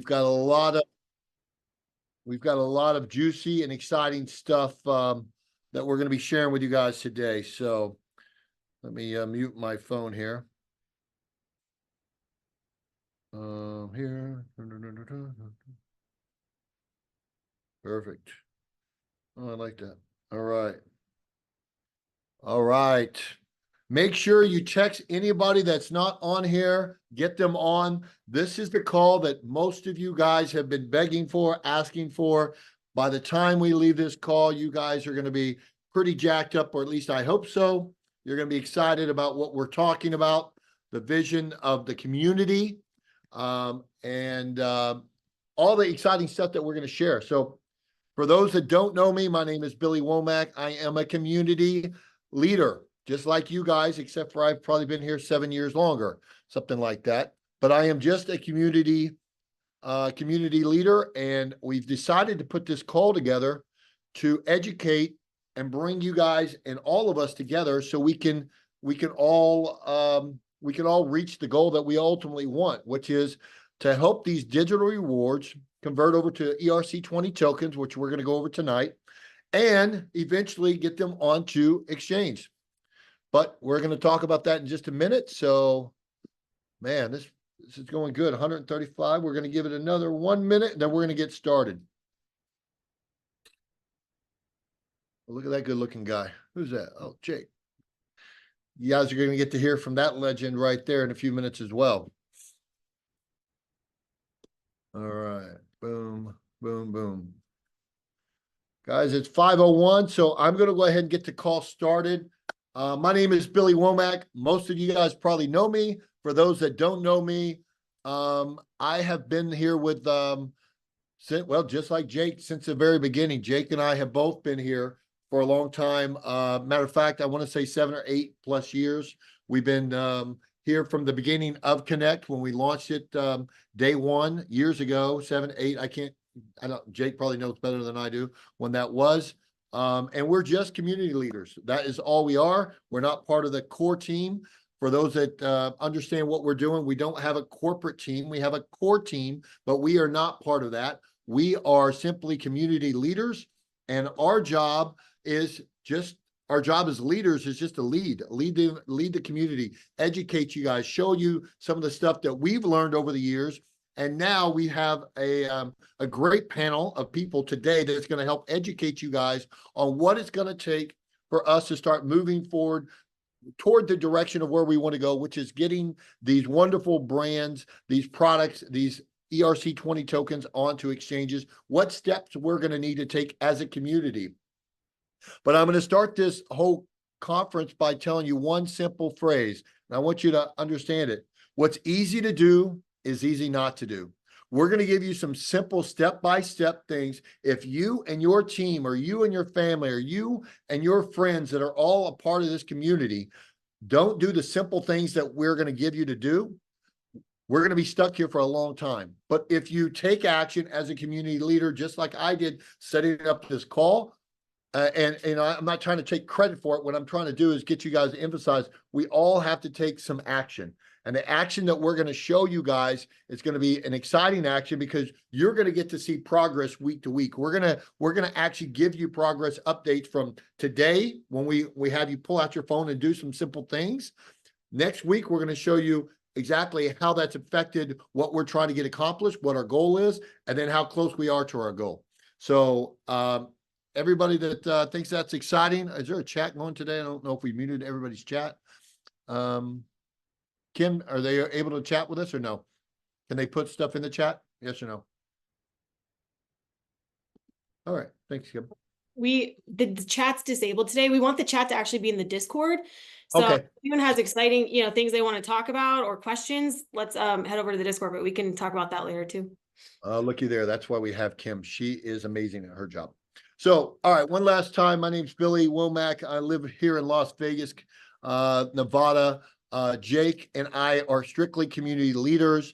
got a lot of juicy and exciting stuff that we're going to be sharing with you guys today. So let me mute my phone here. Here. Perfect. Oh, I like that. All right. All right. Make sure you text anybody that's not on here, get them on. This is the call that most of you guys have been begging for, asking for. By the time we leave this call, you guys are going to be pretty jacked up, or at least I hope so. You're going to be excited about what we're talking about, the vision of the community, and all the exciting stuff that we're going to share. So for those that don't know me, my name is Billy Womack. I am a community leader, just like you guys, except for I've probably been here 7 years longer, something like that. But I am just a community leader, and we've decided to put this call together to educate and bring you guys and all of us together so we can all reach the goal that we ultimately want, which is to help these digital rewards convert over to ERC20 tokens, which we're going to go over tonight, and eventually get them onto exchange. But we're going to talk about that in just a minute. So, man, this is going good. 135. We're going to give it another 1 minute, and then we're going to get started. Look at that good-looking guy. Who's that? Oh, Jake. You guys are going to get to hear from that legend right there in a few minutes as well. All right. Boom, boom, boom. Guys, it's 5:01, so I'm going to go ahead and get the call started. My name is Billy Womack. Most of you guys probably know me. For those that don't know me, I have been here with, just like Jake, since the very beginning. Jake and I have both been here for a long time. Matter of fact, I want to say 7 or 8 plus years. We've been here from the beginning of Connect when we launched it day one years ago, 7, 8. I don't, Jake probably knows better than I do when that was. And we're just community leaders. That is all we are. We're not part of the core team. For those that understand what we're doing, we don't have a corporate team. We have a core team, but we are not part of that. We are simply community leaders, and our job as leaders is just to lead the community, educate you guys, show you some of the stuff that we've learned over the years. And now we have a great panel of people today that's going to help educate you guys on what it's going to take for us to start moving forward toward the direction of where we want to go, which is getting these wonderful brands, these products, these ERC20 tokens onto exchanges, what steps we're going to need to take as a community. But I'm going to start this whole conference by telling you one simple phrase, and I want you to understand it. What's easy to do is easy not to do. We're going to give you some simple step-by-step things. If you and your team, or you and your family, or you and your friends that are all a part of this community don't do the simple things that we're going to give you to do, we're going to be stuck here for a long time. But if you take action as a community leader, just like I did setting up this call, and I'm not trying to take credit for it. What I'm trying to do is get you guys to emphasize we all have to take some action. And the action that we're going to show you guys is going to be an exciting action, because you're going to get to see progress week to week. We're going to actually give you progress updates from today when we have you pull out your phone and do some simple things. Next week, we're going to show you exactly how that's affected what we're trying to get accomplished, what our goal is, and then how close we are to our goal. So everybody that thinks that's exciting, is there a chat going today? I don't know if we muted everybody's chat. Kim, are they able to chat with us or no? Can they put stuff in the chat? Yes or no? All right. Thanks, Kim. The chat's disabled today. We want the chat to actually be in the Discord. So okay. If anyone has exciting, things they want to talk about or questions, let's head over to the Discord, but we can talk about that later too. Looky there. That's why we have Kim. She is amazing at her job. So, all right. One last time. My name's Billy Womack. I live here in Las Vegas, Nevada. Jake and I are strictly community leaders.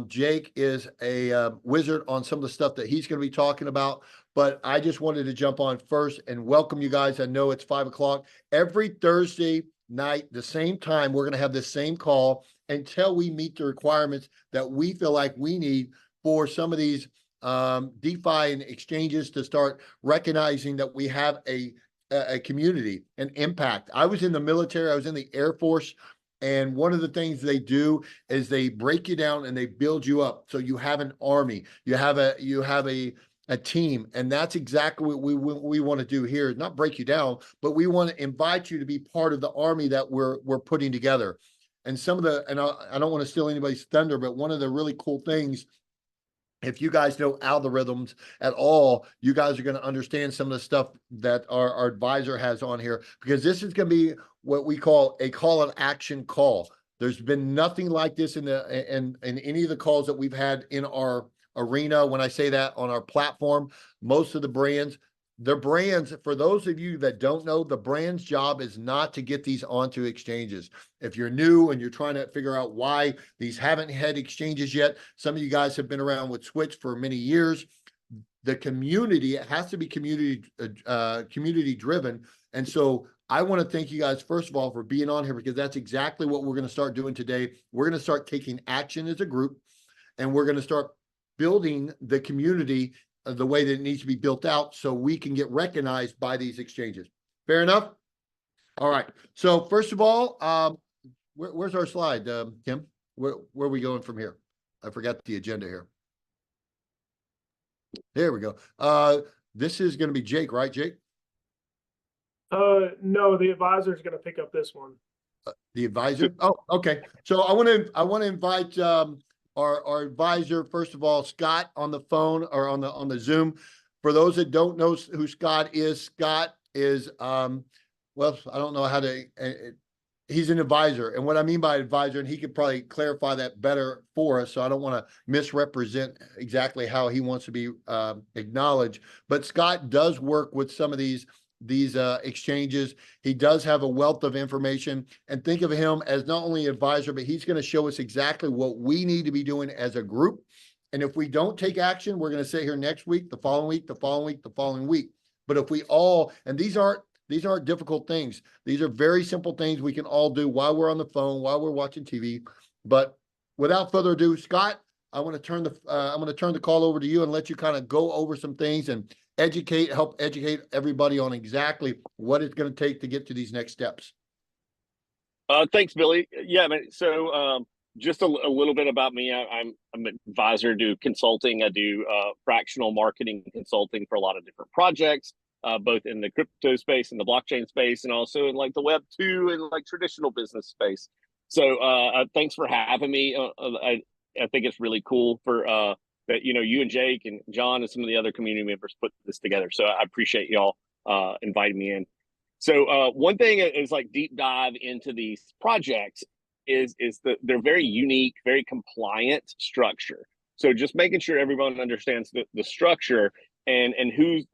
Jake is a wizard on some of the stuff that he's going to be talking about, but I just wanted to jump on first and welcome you guys. I know it's 5 o'clock. Every Thursday night, the same time, we're going to have this same call until we meet the requirements that we feel like we need for some of these DeFi and exchanges to start recognizing that we have a community, an impact. I was in the military, I was in the Air Force, and one of the things they do is they break you down and they build you up. So you have an army, you have a team, and that's exactly what we want to do here. Not break you down, but we want to invite you to be part of the army that we're putting together. And some of the, and I don't want to steal anybody's thunder, but one of the really cool things, if you guys know algorithms at all, you guys are going to understand some of the stuff that our advisor has on here, because this is going to be what we call a call of action call. There's been nothing like this in any of the calls that we've had in our arena. When I say that, on our platform, most of the brands, their brands, for those of you that don't know, the brand's job is not to get these onto exchanges. If you're new and you're trying to figure out why these haven't had exchanges yet, some of you guys have been around with Switch for many years. The community, it has to be community driven. And so I want to thank you guys, first of all, for being on here, because that's exactly what we're going to start doing today. We're going to start taking action as a group, and we're going to start building the community the way that it needs to be built out so we can get recognized by these exchanges. Fair enough? All right. So first of all, where's our slide, Kim? Where are we going from here? I forgot the agenda here. There we go. This is going to be Jake, right, Jake? No, the advisor is going to pick up this one. The advisor? Oh, okay. So I want to invite our advisor, first of all, Scott, on the phone or on the Zoom. For those that don't know who Scott is well, I don't know how to. He's an advisor, and what I mean by advisor, and he could probably clarify that better for us, so I don't want to misrepresent exactly how he wants to be acknowledged. But Scott does work with some of these exchanges. He does have a wealth of information, and think of him as not only an advisor, but he's going to show us exactly what we need to be doing as a group. And if we don't take action, we're going to sit here next week, the following week, the following week, the following week. But if we all, and these aren't difficult things. These are very simple things we can all do while we're on the phone, while we're watching TV. But without further ado, Scott, I'm going to turn the call over to you and let you kind of go over some things and help educate everybody on exactly what it's going to take to get to these next steps. Thanks, Billy. Yeah, so just a little bit about me. I'm an advisor, do consulting. I do fractional marketing consulting for a lot of different projects, both in the crypto space and the blockchain space, and also in like the Web 2 and like traditional business space. So thanks for having me. I think it's really cool for that, you and Jake and John and some of the other community members put this together. So I appreciate y'all inviting me in. So one thing is like deep dive into these projects is that they're very unique, very compliant structure. So just making sure everyone understands the structure and who's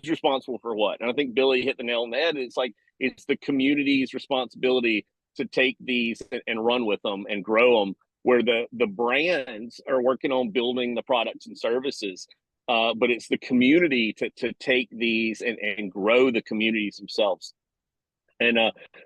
responsible for what. And I think Billy hit the nail on the head. It's the community's responsibility to take these and run with them and grow them, where the brands are working on building the products and services, but it's the community to take these and grow the communities themselves. And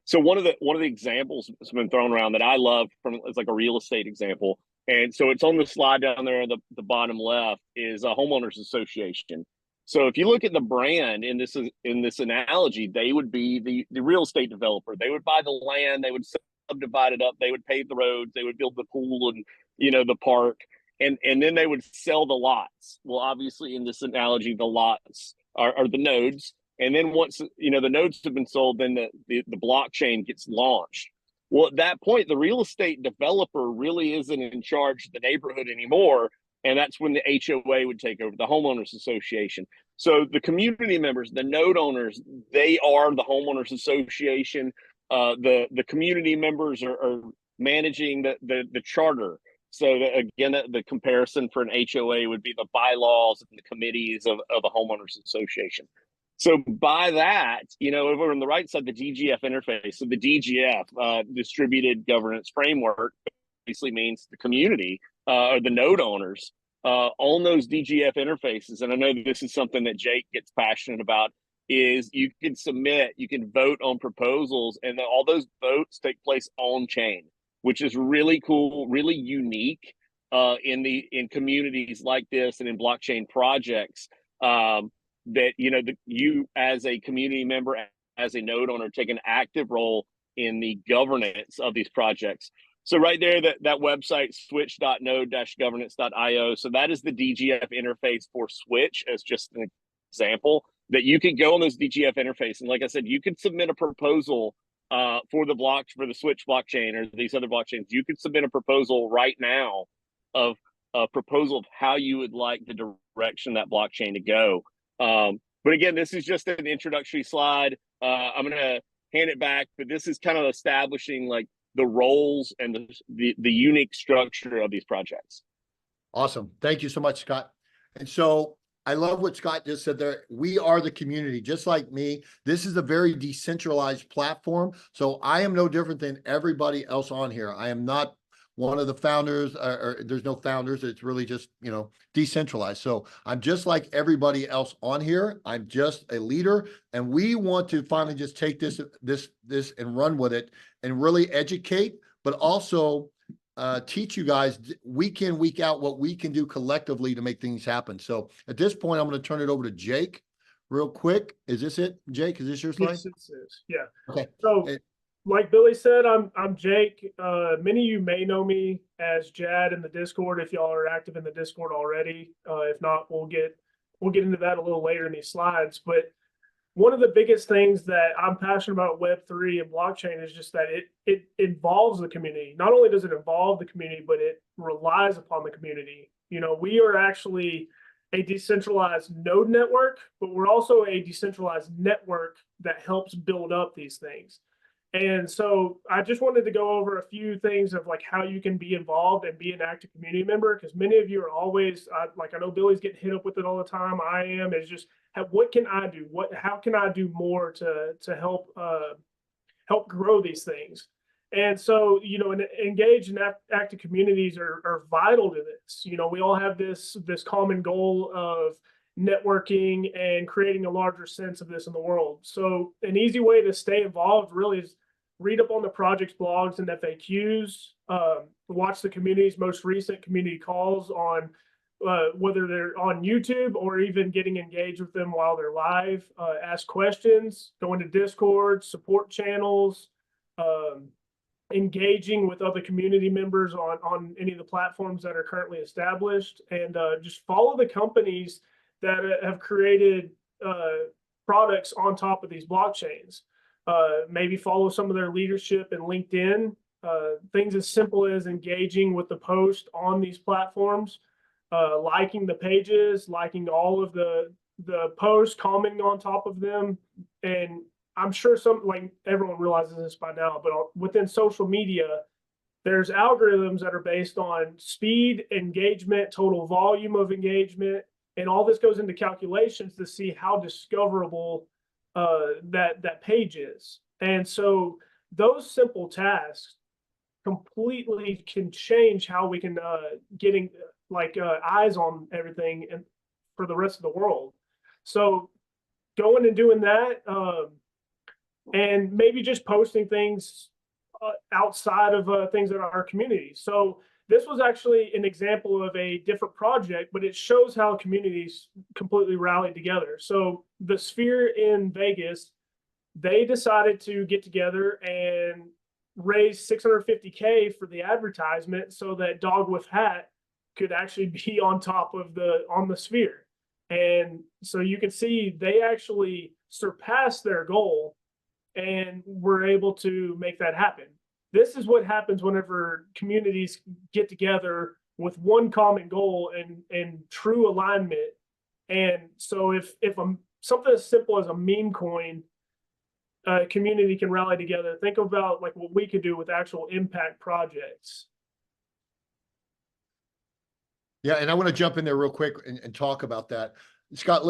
so one of the examples that's been thrown around that I love is like a real estate example. And so it's on the slide down there at the bottom left is a homeowners association. So if you look at the brand in this analogy, they would be the real estate developer. They would buy the land, they would subdivide it up, they would pave the roads, they would build the pool and the park, and then they would sell the lots. Well, obviously in this analogy, the lots are the nodes. And then once the nodes have been sold, then the blockchain gets launched. Well, at that point, the real estate developer really isn't in charge of the neighborhood anymore. And that's when the HOA would take over, the homeowners association. So the community members, the node owners, they are the homeowners association. The community members are managing the charter. So again, the comparison for an HOA would be the bylaws and the committees of a homeowners association. So by that, over on the right side, the DGF interface. So the DGF, distributed governance framework, basically means the community or the node owners on those DGF interfaces. And I know this is something that Jake gets passionate about, is you can vote on proposals, and all those votes take place on chain, which is really cool, really unique. in communities like this and in blockchain projects, that you as a community member, as a node owner, take an active role in the governance of these projects. So right there, that website, switch.node-governance.io. So that is the DGF interface for Switch, as just an example, that you can go on this DGF interface. And like I said, you could submit a proposal for the Switch blockchain or these other blockchains. You could submit a proposal right now of a proposal of how you would like the direction that blockchain to go. But again, this is just an introductory slide. I'm going to hand it back, but this is kind of establishing like the roles and the unique structure of these projects. Awesome. Thank you so much, Scott. And so I love what Scott just said there. We are the community, just like me. This is a very decentralized platform. So I am no different than everybody else on here. I am not one of the founders, or there's no founders. It's really just, decentralized. So I'm just like everybody else on here. I'm just a leader, and we want to finally just take this and run with it and really educate, but also teach you guys week in, week out what we can do collectively to make things happen. So at this point, I'm going to turn it over to Jake real quick. Is this it, Jake? Is this your slide? Yes, it is. Yeah. Okay. So like Billy said, I'm Jake. Many of you may know me as Jad in the Discord if y'all are active in the Discord already. If not, we'll get into that a little later in these slides. But one of the biggest things that I'm passionate about Web3 and blockchain is just that it involves the community. Not only does it involve the community, but it relies upon the community. We are actually a decentralized node network, but we're also a decentralized network that helps build up these things. And so I just wanted to go over a few things of like how you can be involved and be an active community member, because many of you are always I know Billy's getting hit up with it all the time. I am. Is just what can I do? How can I do more to help grow these things? And so, engage in active communities are vital to this. We all have this common goal of networking and creating a larger sense of this in the world. So an easy way to stay involved really is read up on the project's blogs and FAQs, watch the community's most recent community calls on whether they're on YouTube or even getting engaged with them while they're live, ask questions, go into Discord, support channels, engaging with other community members on any of the platforms that are currently established, and just follow the companies that have created products on top of these blockchains. Maybe follow some of their leadership in LinkedIn. Things as simple as engaging with the post on these platforms, liking the pages, liking all of the posts, commenting on top of them. And I'm sure everyone realizes this by now, but within social media, there's algorithms that are based on speed, engagement, total volume of engagement, and all this goes into calculations to see how discoverable that page is. And so those simple tasks completely can change how we can getting eyes on everything and for the rest of the world. So going and doing that, and maybe just posting things outside of things in our community. So this was actually an example of a different project, but it shows how communities completely rallied together. So the Sphere in Vegas, they decided to get together and raise $650K for the advertisement so that Dog with Hat could actually be on top of on the Sphere. And so you can see they actually surpassed their goal and were able to make that happen. This is what happens whenever communities get together with one common goal and true alignment. And so if something as simple as a meme coin, community can rally together, think about what we could do with actual impact projects. Yeah, and I want to jump in there real quick and talk about that. Scott,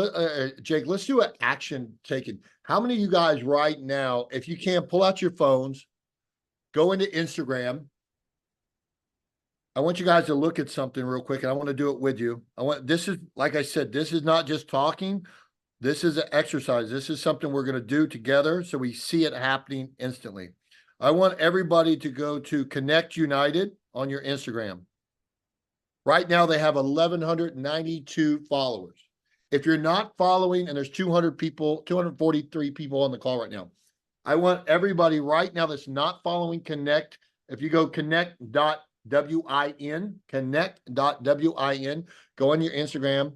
Jake, let's do an action taken. How many of you guys right now, if you can, pull out your phones, go into Instagram. I want you guys to look at something real quick, and I want to do it with you. This is, like I said, this is not just talking. This is an exercise. This is something we're going to do together so we see it happening instantly. I want everybody to go to Connect United on your Instagram. Right now, they have 1,192 followers. If you're not following, and there's 200 people, 243 people on the call right now, I want everybody right now that's not following Connect. If you go connect.win, connect.win, go on your Instagram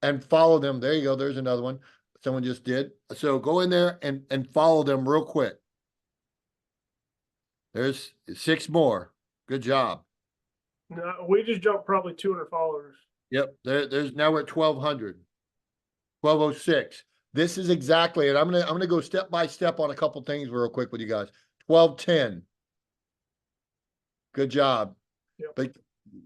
and follow them. There you go. There's another one. Someone just did. So go in there and follow them real quick. There's 6 more. Good job. No, we just jumped probably 200 followers. Yep. There's now we're at 1,200. 1,206. This is exactly it. I'm gonna go step by step on a couple things real quick with you guys. 1,210. Good job. Yep. But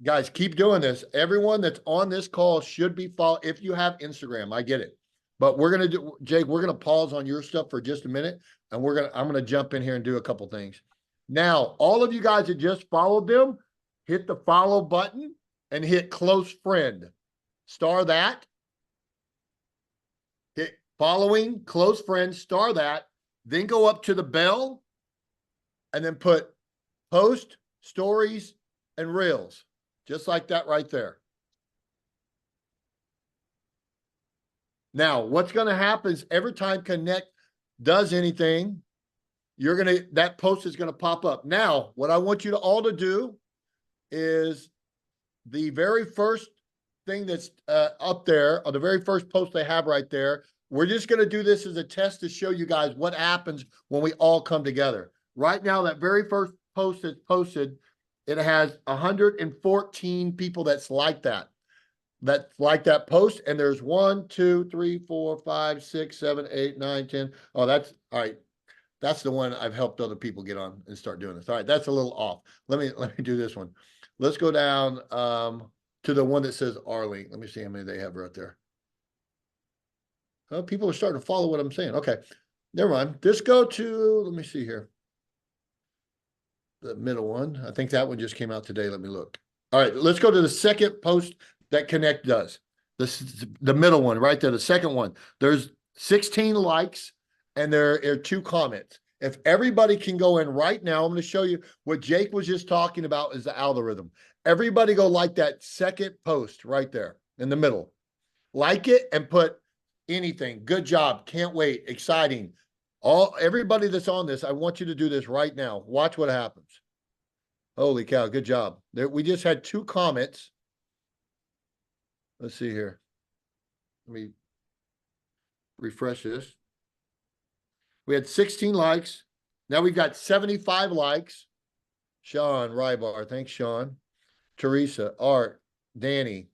guys, keep doing this. Everyone that's on this call should be follow. If you have Instagram, I get it. But we're gonna do, Jake, we're gonna pause on your stuff for just a minute, and I'm gonna jump in here and do a couple things. Now, all of you guys that just followed them, hit the follow button and hit close friend. Star that. Hit following, close friend, star that. Then go up to the bell and then put post, stories, and reels. Just like that right there. Now, what's going to happen is every time Connect does anything, that post is going to pop up. Now, what I want you to all to do is the very first thing that's up there, or the very first post they have right there, we're just going to do this as a test to show you guys what happens when we all come together. Right now, that very first post that's posted, it has 114 people that's like that. That's like that post, and there's 1, 2, 3, 4, 5, 6, 7, 8, 9, 10. Oh, that's all right. That's the one I've helped other people get on and start doing this. All right, that's a little off. Let me do this one. Let's go down to the one that says R-Link. Let me see how many they have right there. Oh, people are starting to follow what I'm saying. Okay, never mind. Just go to, let me see here. The middle one. I think that one just came out today. Let me look. All right, let's go to the second post that Connect does. This is the middle one right there, the second one. There's 16 likes and there are 2 comments. If everybody can go in right now, I'm going to show you what Jake was just talking about is the algorithm. Everybody go like that second post right there in the middle. Like it and put anything. Good job. Can't wait. Exciting. Everybody that's on this, I want you to do this right now. Watch what happens. Holy cow. Good job. We just had 2 comments. Let's see here. Let me refresh this. We had 16 likes. Now we've got 75 likes. Sean Rybar. Thanks, Sean. Teresa, Art, Danny.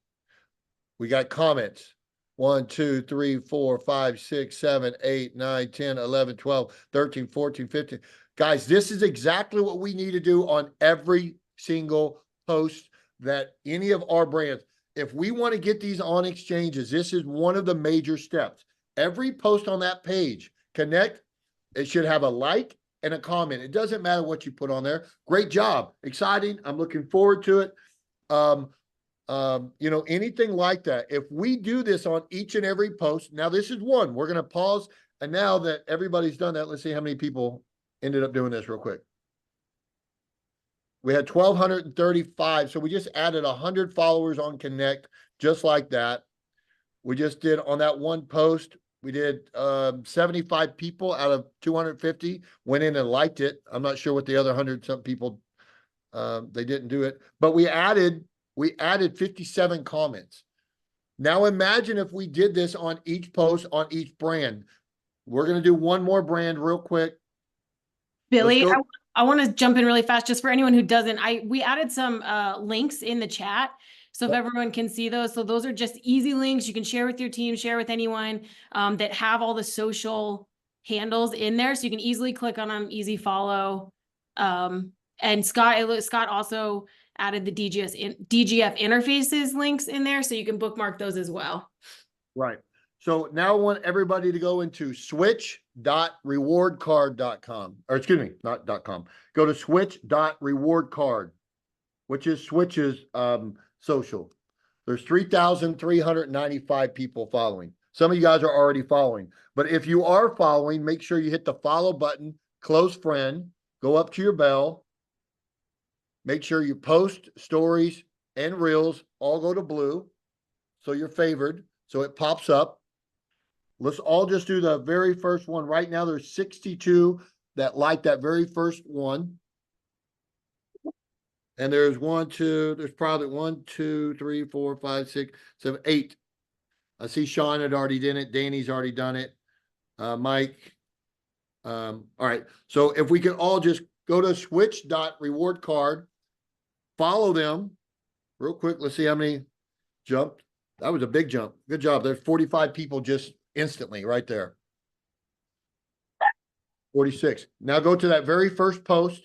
We got comments. 1, 2, 3, 4, 5, 6, 7, 8, 9, 10, 11, 12, 13, 14, 15. Guys, this is exactly what we need to do on every single post that any of our brands. If we want to get these on exchanges, this is one of the major steps. Every post on that page, Connect, it should have a like and a comment. It doesn't matter what you put on there. Great job. Exciting. I'm looking forward to it. You know, anything like that. If we do this on each and every post, now this is one. We're going to pause. And now that everybody's done that, let's see how many people ended up doing this real quick. We had 1,235. So we just added 100 followers on Connect, just like that. We just did on that one post. We did 75 people out of 250 went in and liked it. I'm not sure what the other 100-something people, they didn't do it. But we added 57 comments. Now imagine if we did this on each post on each brand. We're going to do one more brand real quick. Billy, I want to jump in really fast just for anyone who doesn't. We added some links in the chat. So if everyone can see those, so those are just easy links you can share with your team, share with anyone that have all the social handles in there. So you can easily click on them, easy follow. And Scott also added the DGF interfaces links in there, so you can bookmark those as well. Right. So now I want everybody to go into switch.rewardcard.com, or excuse me, not .com. Go to switch.rewardcard, which is Switch's social. There's 3,395 people following. Some of you guys are already following, but if you are following, make sure you hit the follow button, close friend, go up to your bell, make sure you post stories and reels all go to blue. So you're favored. So it pops up. Let's all just do the very first one. Right now, there's 62 that like that very first one. And there's there's probably 1, 2, 3, 4, 5, 6, 7, 8. I see Sean had already done it. Danny's already done it. Mike. All right. So if we can all just go to switch.reward card, follow them real quick. Let's see how many jumped. That was a big jump. Good job. There's 45 people just instantly right there. 46. Now go to that very first post,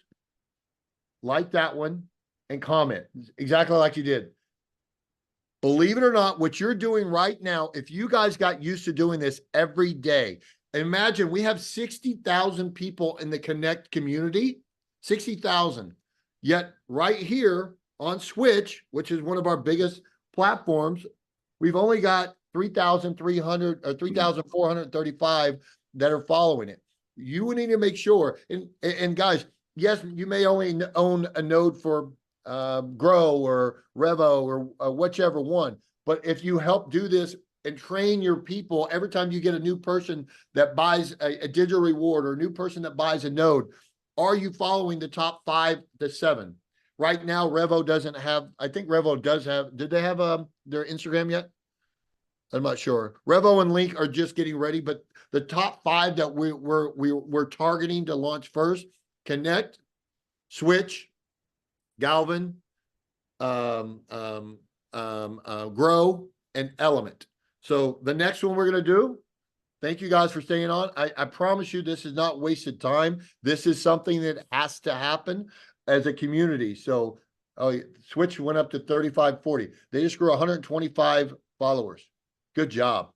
like that one, and comment exactly like you did. Believe it or not, what you're doing right now, if you guys got used to doing this every day, imagine we have 60,000 people in the Connect community, 60,000. Yet right here on Switch, which is one of our biggest platforms, we've only got 3,300 or 3,435 that are following it. You need to make sure, and guys, yes, you may only own a node for Grow or Revo or whichever one, but if you help do this and train your people, every time you get a new person that buys a digital reward or a new person that buys a node, are you following the top 5 to 7? Right now, Revo doesn't have, I think Revo does have, did they have their Instagram yet? I'm not sure. Revo and Link are just getting ready, but the top 5 that we're targeting to launch first: Connect, Switch, Galvin, Grow, and Element. So the next one we're going to do, thank you guys for staying on. I promise you this is not wasted time. This is something that has to happen as a community. So Switch went up to 3540. They just grew 125 followers. Good job.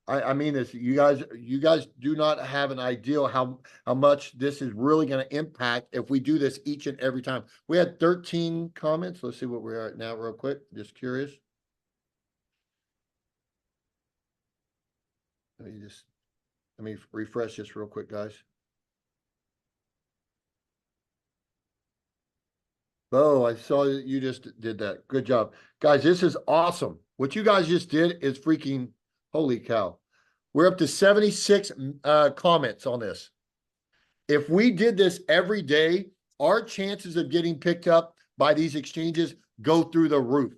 I mean this, you guys do not have an idea how much this is really going to impact if we do this each and every time. We had 13 comments. Let's see what we're at now real quick. Just curious. Let me refresh this real quick, guys. Oh, I saw you just did that. Good job. Guys, this is awesome. What you guys just did is freaking holy cow. We're up to 76 comments on this. If we did this every day, our chances of getting picked up by these exchanges go through the roof.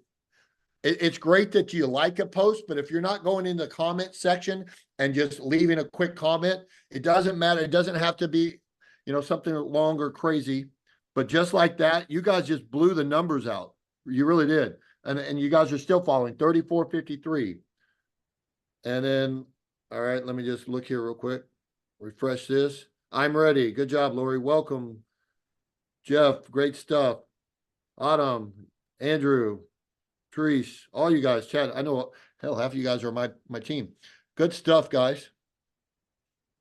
It's great that you like a post, but if you're not going in the comment section and just leaving a quick comment, it doesn't matter. It doesn't have to be, something long or crazy. But just like that, you guys just blew the numbers out. You really did. And you guys are still following 3453. And then, all right, let me just look here real quick. Refresh this. I'm ready. Good job, Lori. Welcome. Jeff, great stuff. Autumn, Andrew, Therese, all you guys, Chad. I know, hell, half of you guys are my team. Good stuff, guys.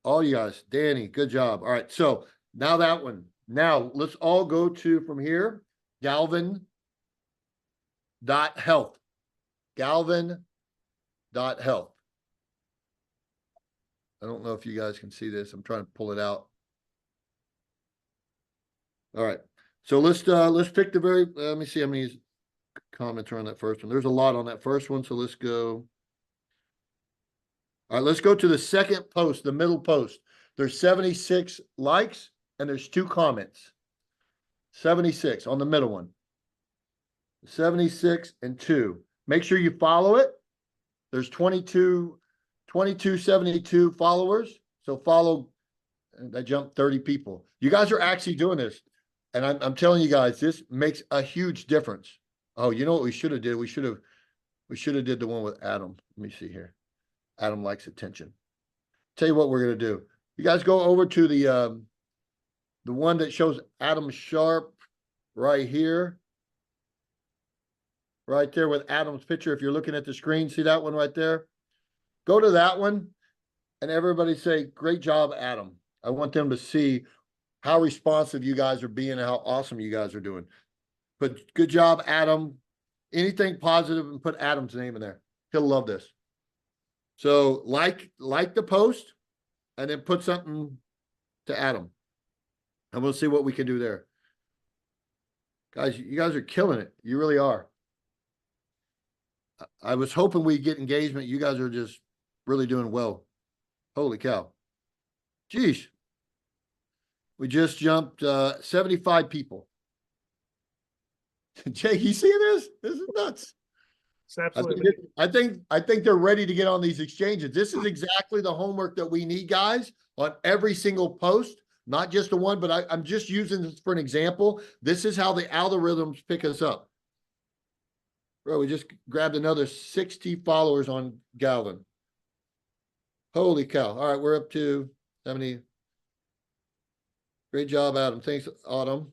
All you guys. Danny, good job. All right, so now that one. Now, let's all go to, from here, Galvin.health. Galvin.health. I don't know if you guys can see this. I'm trying to pull it out. All right. So let's pick the very, let me see how many comments are on that first one. There's a lot on that first one. So let's go. All right, let's go to the second post, the middle post. There's 76 likes and there's 2 comments. 76 on the middle one. 76 and 2. Make sure you follow it. There's 2272 followers. So follow, that jumped 30 people. You guys are actually doing this. And I'm telling you guys, this makes a huge difference. Oh, you know what we should have did? We should have did the one with Adam. Let me see here. Adam likes attention. Tell you what we're going to do. You guys go over to the one that shows Adam Sharp right here. Right there with Adam's picture. If you're looking at the screen, see that one right there? Go to that one and everybody say, great job, Adam. I want them to see how responsive you guys are being and how awesome you guys are doing. But good job, Adam. Anything positive and put Adam's name in there. He'll love this. So like the post and then put something to Adam. And we'll see what we can do there. Guys, you guys are killing it. You really are. I was hoping we'd get engagement. You guys are just really doing well. Holy cow. Geez. We just jumped 75 people. Jake, you see this? This is nuts. It's absolutely. I think they're ready to get on these exchanges. This is exactly the homework that we need, guys, on every single post, not just the one, but I'm just using this for an example. This is how the algorithms pick us up. Bro, we just grabbed another 60 followers on Galvin. Holy cow. All right, we're up to 70. Great job, Adam. Thanks, Autumn.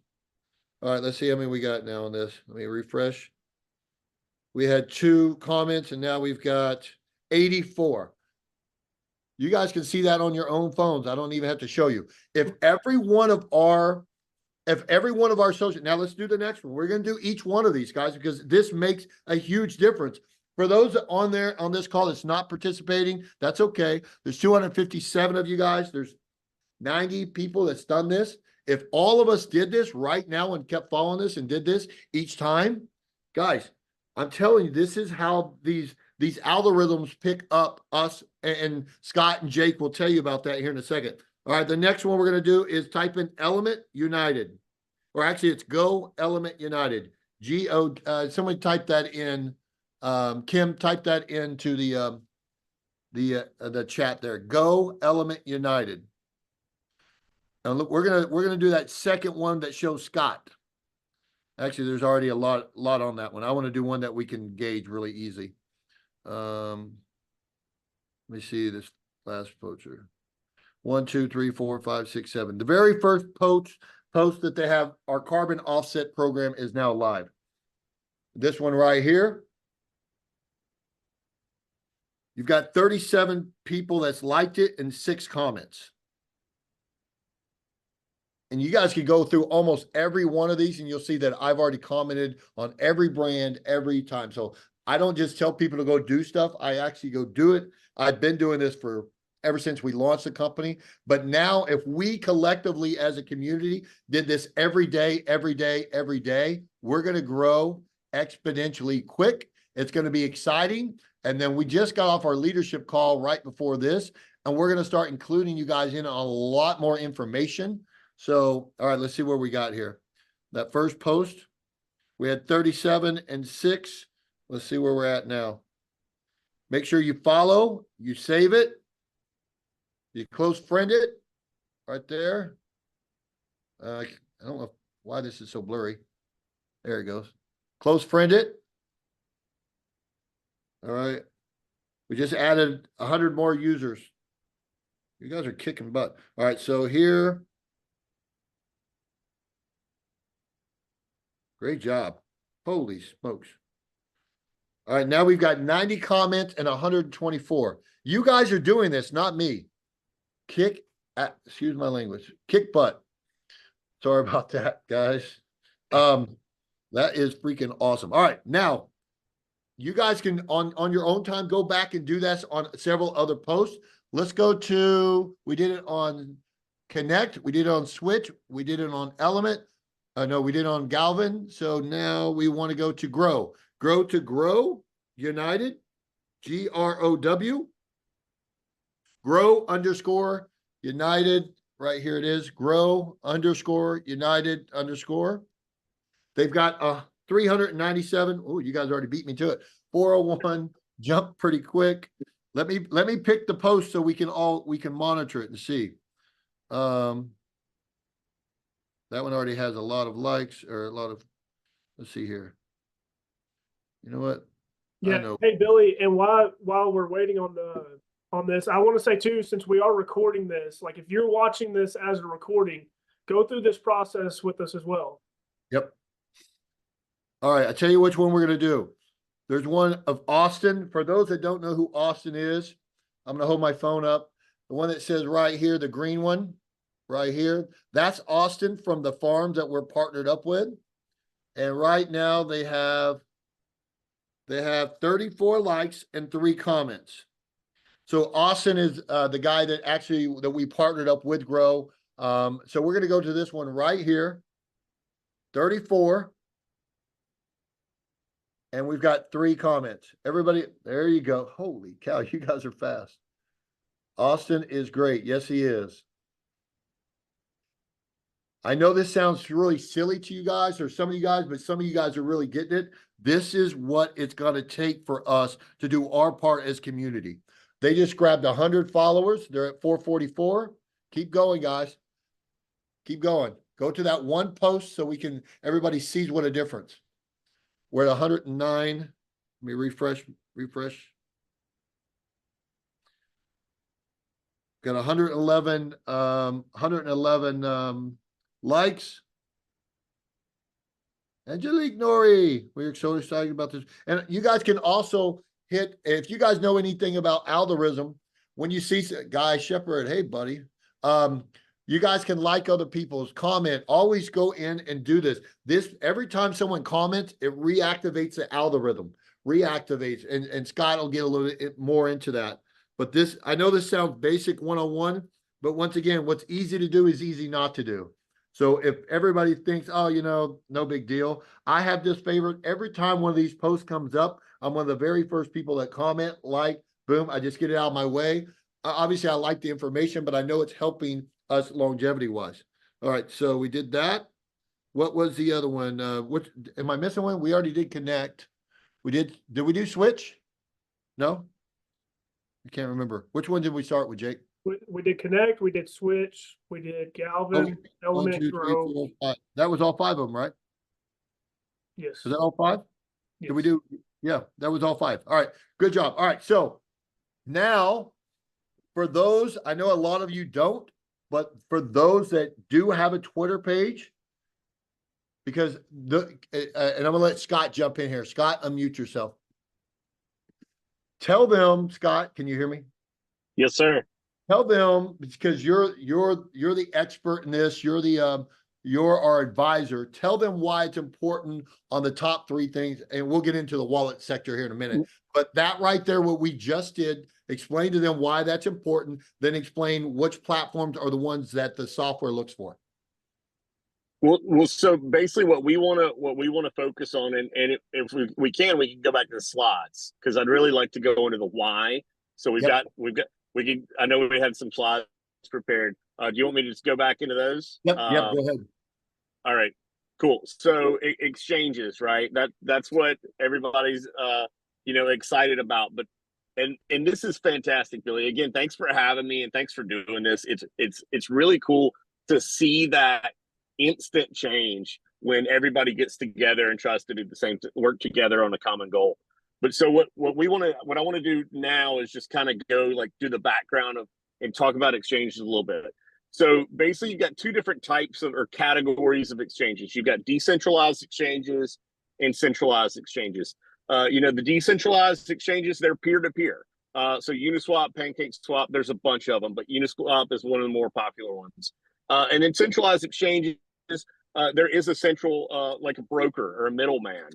All right, let's see how many we got now on this. Let me refresh. We had 2 comments and now we've got 84. You guys can see that on your own phones. I don't even have to show you. If every one of our social, now let's do the next one. We're going to do each one of these, guys, because this makes a huge difference. For those on there on this call that's not participating, that's okay. There's 257 of you guys. There's 90 people that's done this. If all of us did this right now and kept following this and did this each time, guys, I'm telling you, this is how these algorithms pick up us, and Scott and Jake will tell you about that here in a second. All right, the next one we're going to do is type in Element United, or actually it's Go Element United. G-O, someone type that in, Kim, type that into the chat there. Go Element United. And look, we're gonna do that second one that shows Scott. Actually, there's already a lot on that one. I want to do one that we can gauge really easy. Let me see this last poacher. 1, 2, 3, 4, 5, 6, 7. The very first post that they have, our carbon offset program is now live. This one right here. You've got 37 people that's liked it and 6 comments. And you guys can go through almost every one of these and you'll see that I've already commented on every brand every time. So I don't just tell people to go do stuff. I actually go do it. I've been doing this ever since we launched the company. But now if we collectively as a community did this every day, we're going to grow exponentially quick. It's going to be exciting. And then we just got off our leadership call right before this, and we're going to start including you guys in a lot more information. So, all right, let's see where we got here. That first post, we had 37 and 6. Let's see where we're at now. Make sure you follow, you save it, you close friend it right there. I don't know why this is so blurry. There it goes. Close friend it. All right. We just added 100 more users. You guys are kicking butt. All right, so here. Great job. Holy smokes. All right, now we've got 90 comments and 124. You guys are doing this, not me. Excuse my language. Kick butt. Sorry about that, guys. That is freaking awesome. All right, now you guys can on your own time go back and do this on several other posts. Let's go to, we did it on Connect, we did it on Switch, we did it on Element. No, we did it on Galvin. So now we want to go to Grow. Grow to Grow United, GROW. Grow _ United. Right here it is. Grow _ United _ They've got 397. Oh, you guys already beat me to it. 401. Jump pretty quick. Let me pick the post so we can monitor it and see. That one already has a lot of likes, or a lot of, let's see here. You know what? Yeah. Hey, Billy, and while we're waiting on this, I want to say too, since we are recording this, like if you're watching this as a recording, go through this process with us as well. Yep. All right, I'll tell you which one we're going to do. There's one of Austin. For those that don't know who Austin is, I'm going to hold my phone up. The one that says right here, the green one. Right here, that's Austin from the farms that we're partnered up with. And right now they have 34 likes and 3 comments. So Austin is the guy that we partnered up with Grow. So we're going to go to this one right here. 34. And we've got 3 comments. Everybody, there you go. Holy cow, you guys are fast. Austin is great. Yes, he is. I know this sounds really silly to you guys or some of you guys, but some of you guys are really getting it. This is what it's going to take for us to do our part as community. They just grabbed 100 followers. They're at 444. Keep going, guys. Keep going. Go to that one post so everybody sees what a difference. We're at 109. Let me refresh. Got 111 likes. Angelique Nori, we're so excited about this. And you guys can also hit, if you guys know anything about algorithm, when you see Guy Shepherd, hey buddy, you guys can like other people's comment. Always go in and do this. Every time someone comments, it reactivates the algorithm, and Scott will get a little bit more into that. But I know this sounds basic 101, but once again, what's easy to do is easy not to do. So if everybody thinks, oh, no big deal, I have this favorite. Every time one of these posts comes up, I'm one of the very first people that comment, boom, I just get it out of my way. Obviously, I like the information, but I know it's helping us longevity-wise. All right, so we did that. What was the other one? Am I missing one? We already did connect. Did we do switch? No? I can't remember. Which one did we start with, Jake? We did connect, we did switch, we did Galvin, element, 1, 2, 3, grow. 4, 5. That was all 5 of them, right? Yes. Is that all 5? Yes. Did we do? Yeah, that was all 5. All right, good job. All right, so now for those, I know a lot of you don't, but for those that do have a Twitter page, because and I'm gonna let Scott jump in here. Scott, unmute yourself. Tell them, Scott, can you hear me? Yes, sir. Tell them, because you're the expert in this. You're our advisor. Tell them why it's important on the top 3 things, and we'll get into the wallet sector here in a minute. But that right there, what we just did, explain to them why that's important, then explain which platforms are the ones that the software looks for. Well, so basically, what we want to focus on, and if we can go back to the slides, because I'd really like to go into the why. So we can. I know we had some slides prepared. Do you want me to just go back into those? Yep. Go ahead. All right. Cool. So exchanges, right? That's what everybody's excited about. But and this is fantastic, Billy. Again, thanks for having me and thanks for doing this. It's really cool to see that instant change when everybody gets together and tries to do the same, work together on a common goal. But so what I want to do now is just kind of go do the background and talk about exchanges a little bit. So basically, you've got 2 different types or categories of exchanges. You've got decentralized exchanges and centralized exchanges. The decentralized exchanges, they're peer-to-peer. So Uniswap, PancakeSwap, there's a bunch of them, but Uniswap is one of the more popular ones. And then centralized exchanges, there is a central, like a broker or a middleman.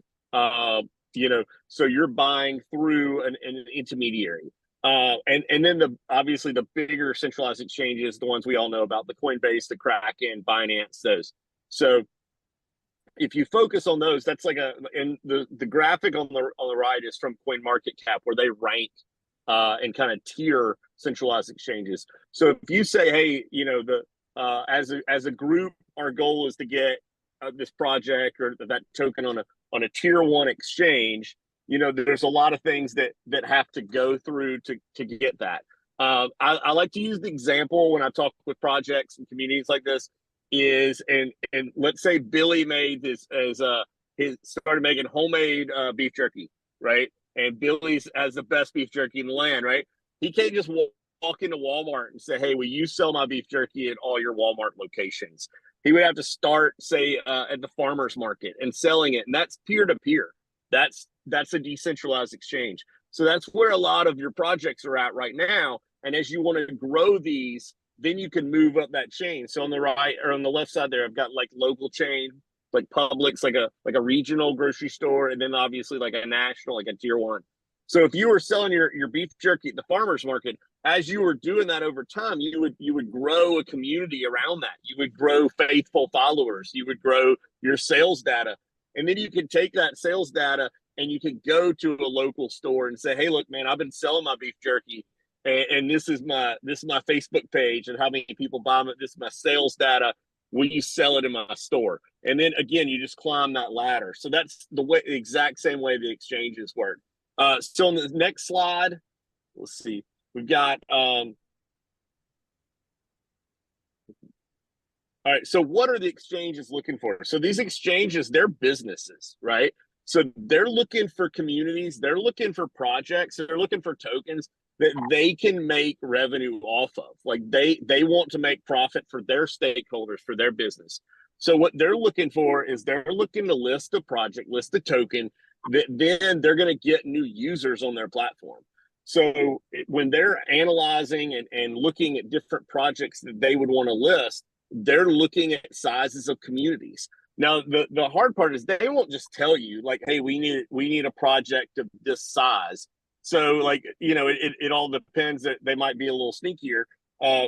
So you're buying through an intermediary. And then obviously the bigger centralized exchanges, the ones we all know about, the Coinbase, the Kraken, Binance, those. So if you focus on those, that's and the graphic on the right is from CoinMarketCap, where they rank and kind of tier centralized exchanges. So if you say, hey, as a group, our goal is to get this project or that token on a tier 1 exchange, there's a lot of things that have to go through to get that. I like to use the example when I talk with projects and communities like this and let's say Billy made this he started making homemade beef jerky, right? And Billy's has the best beef jerky in the land, right? He can't just walk into Walmart and say, hey, will you sell my beef jerky at all your Walmart locations? He would have to start, say, at the farmer's market and selling it. And that's peer-to-peer. That's a decentralized exchange. So that's where a lot of your projects are at right now. And as you want to grow these, then you can move up that chain. So on the right or on the left side there, I've got local chain, like Publix, like a regional grocery store, and then obviously like a national, like a tier 1. So if you were selling your beef jerky at the farmer's market, as you were doing that over time, you would grow a community around that. You would grow faithful followers. You would grow your sales data. And then you can take that sales data and you could go to a local store and say, hey, look, man, I've been selling my beef jerky, and this is my Facebook page, and how many people buy it. This is my sales data. Will you sell it in my store? And then again, you just climb that ladder. So that's the exact same way the exchanges work. So on the next slide, let's see, we've got all right, so what are the exchanges looking for? So these exchanges, they're businesses, right? So they're looking for communities, they're looking for projects, they're looking for tokens that they can make revenue off of. Like they want to make profit for their stakeholders, for their business. So what they're looking for is they're looking to list a project, list a token, that then they're going to get new users on their platform. So when they're analyzing and looking at different projects that they would want to list, they're looking at sizes of communities. Now, the hard part is they won't just tell you like, hey, we need a project of this size. So like, you know, it all depends. That they might be a little sneakier.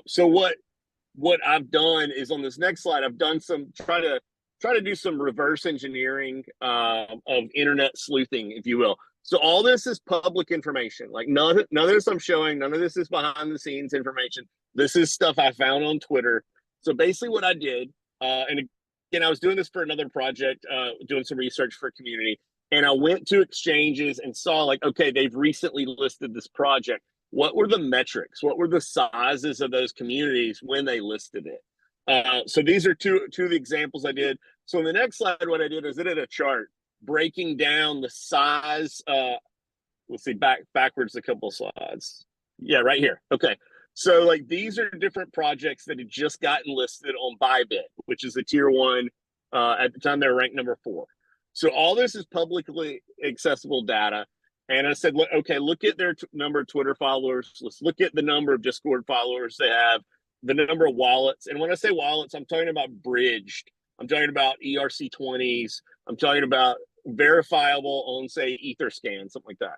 So what I've done is on this next slide, I've done some try to do some reverse engineering of internet sleuthing, if you will. So all this is public information. Like none of this I'm showing, none of this is behind the scenes information. This is stuff I found on Twitter. So basically what I did, and again, I was doing this for another project, doing some research for a community, and I went to exchanges and saw like, okay, they've recently listed this project. What were the metrics? What were the sizes of those communities when they listed it? So these are two of the examples I did. So in the next slide, what I did is I did a chart breaking down the size. Let's see, backwards a couple slides. Yeah, right here. Okay. So like these are different projects that had just gotten listed on Bybit, which is a tier 1. At the time, they were ranked number 4. So all this is publicly accessible data. And I said, okay, look at their number of Twitter followers. Let's look at the number of Discord followers they have, the number of wallets. And when I say wallets, I'm talking about bridged. I'm talking about ERC20s. I'm talking about verifiable on, say, Etherscan, something like that.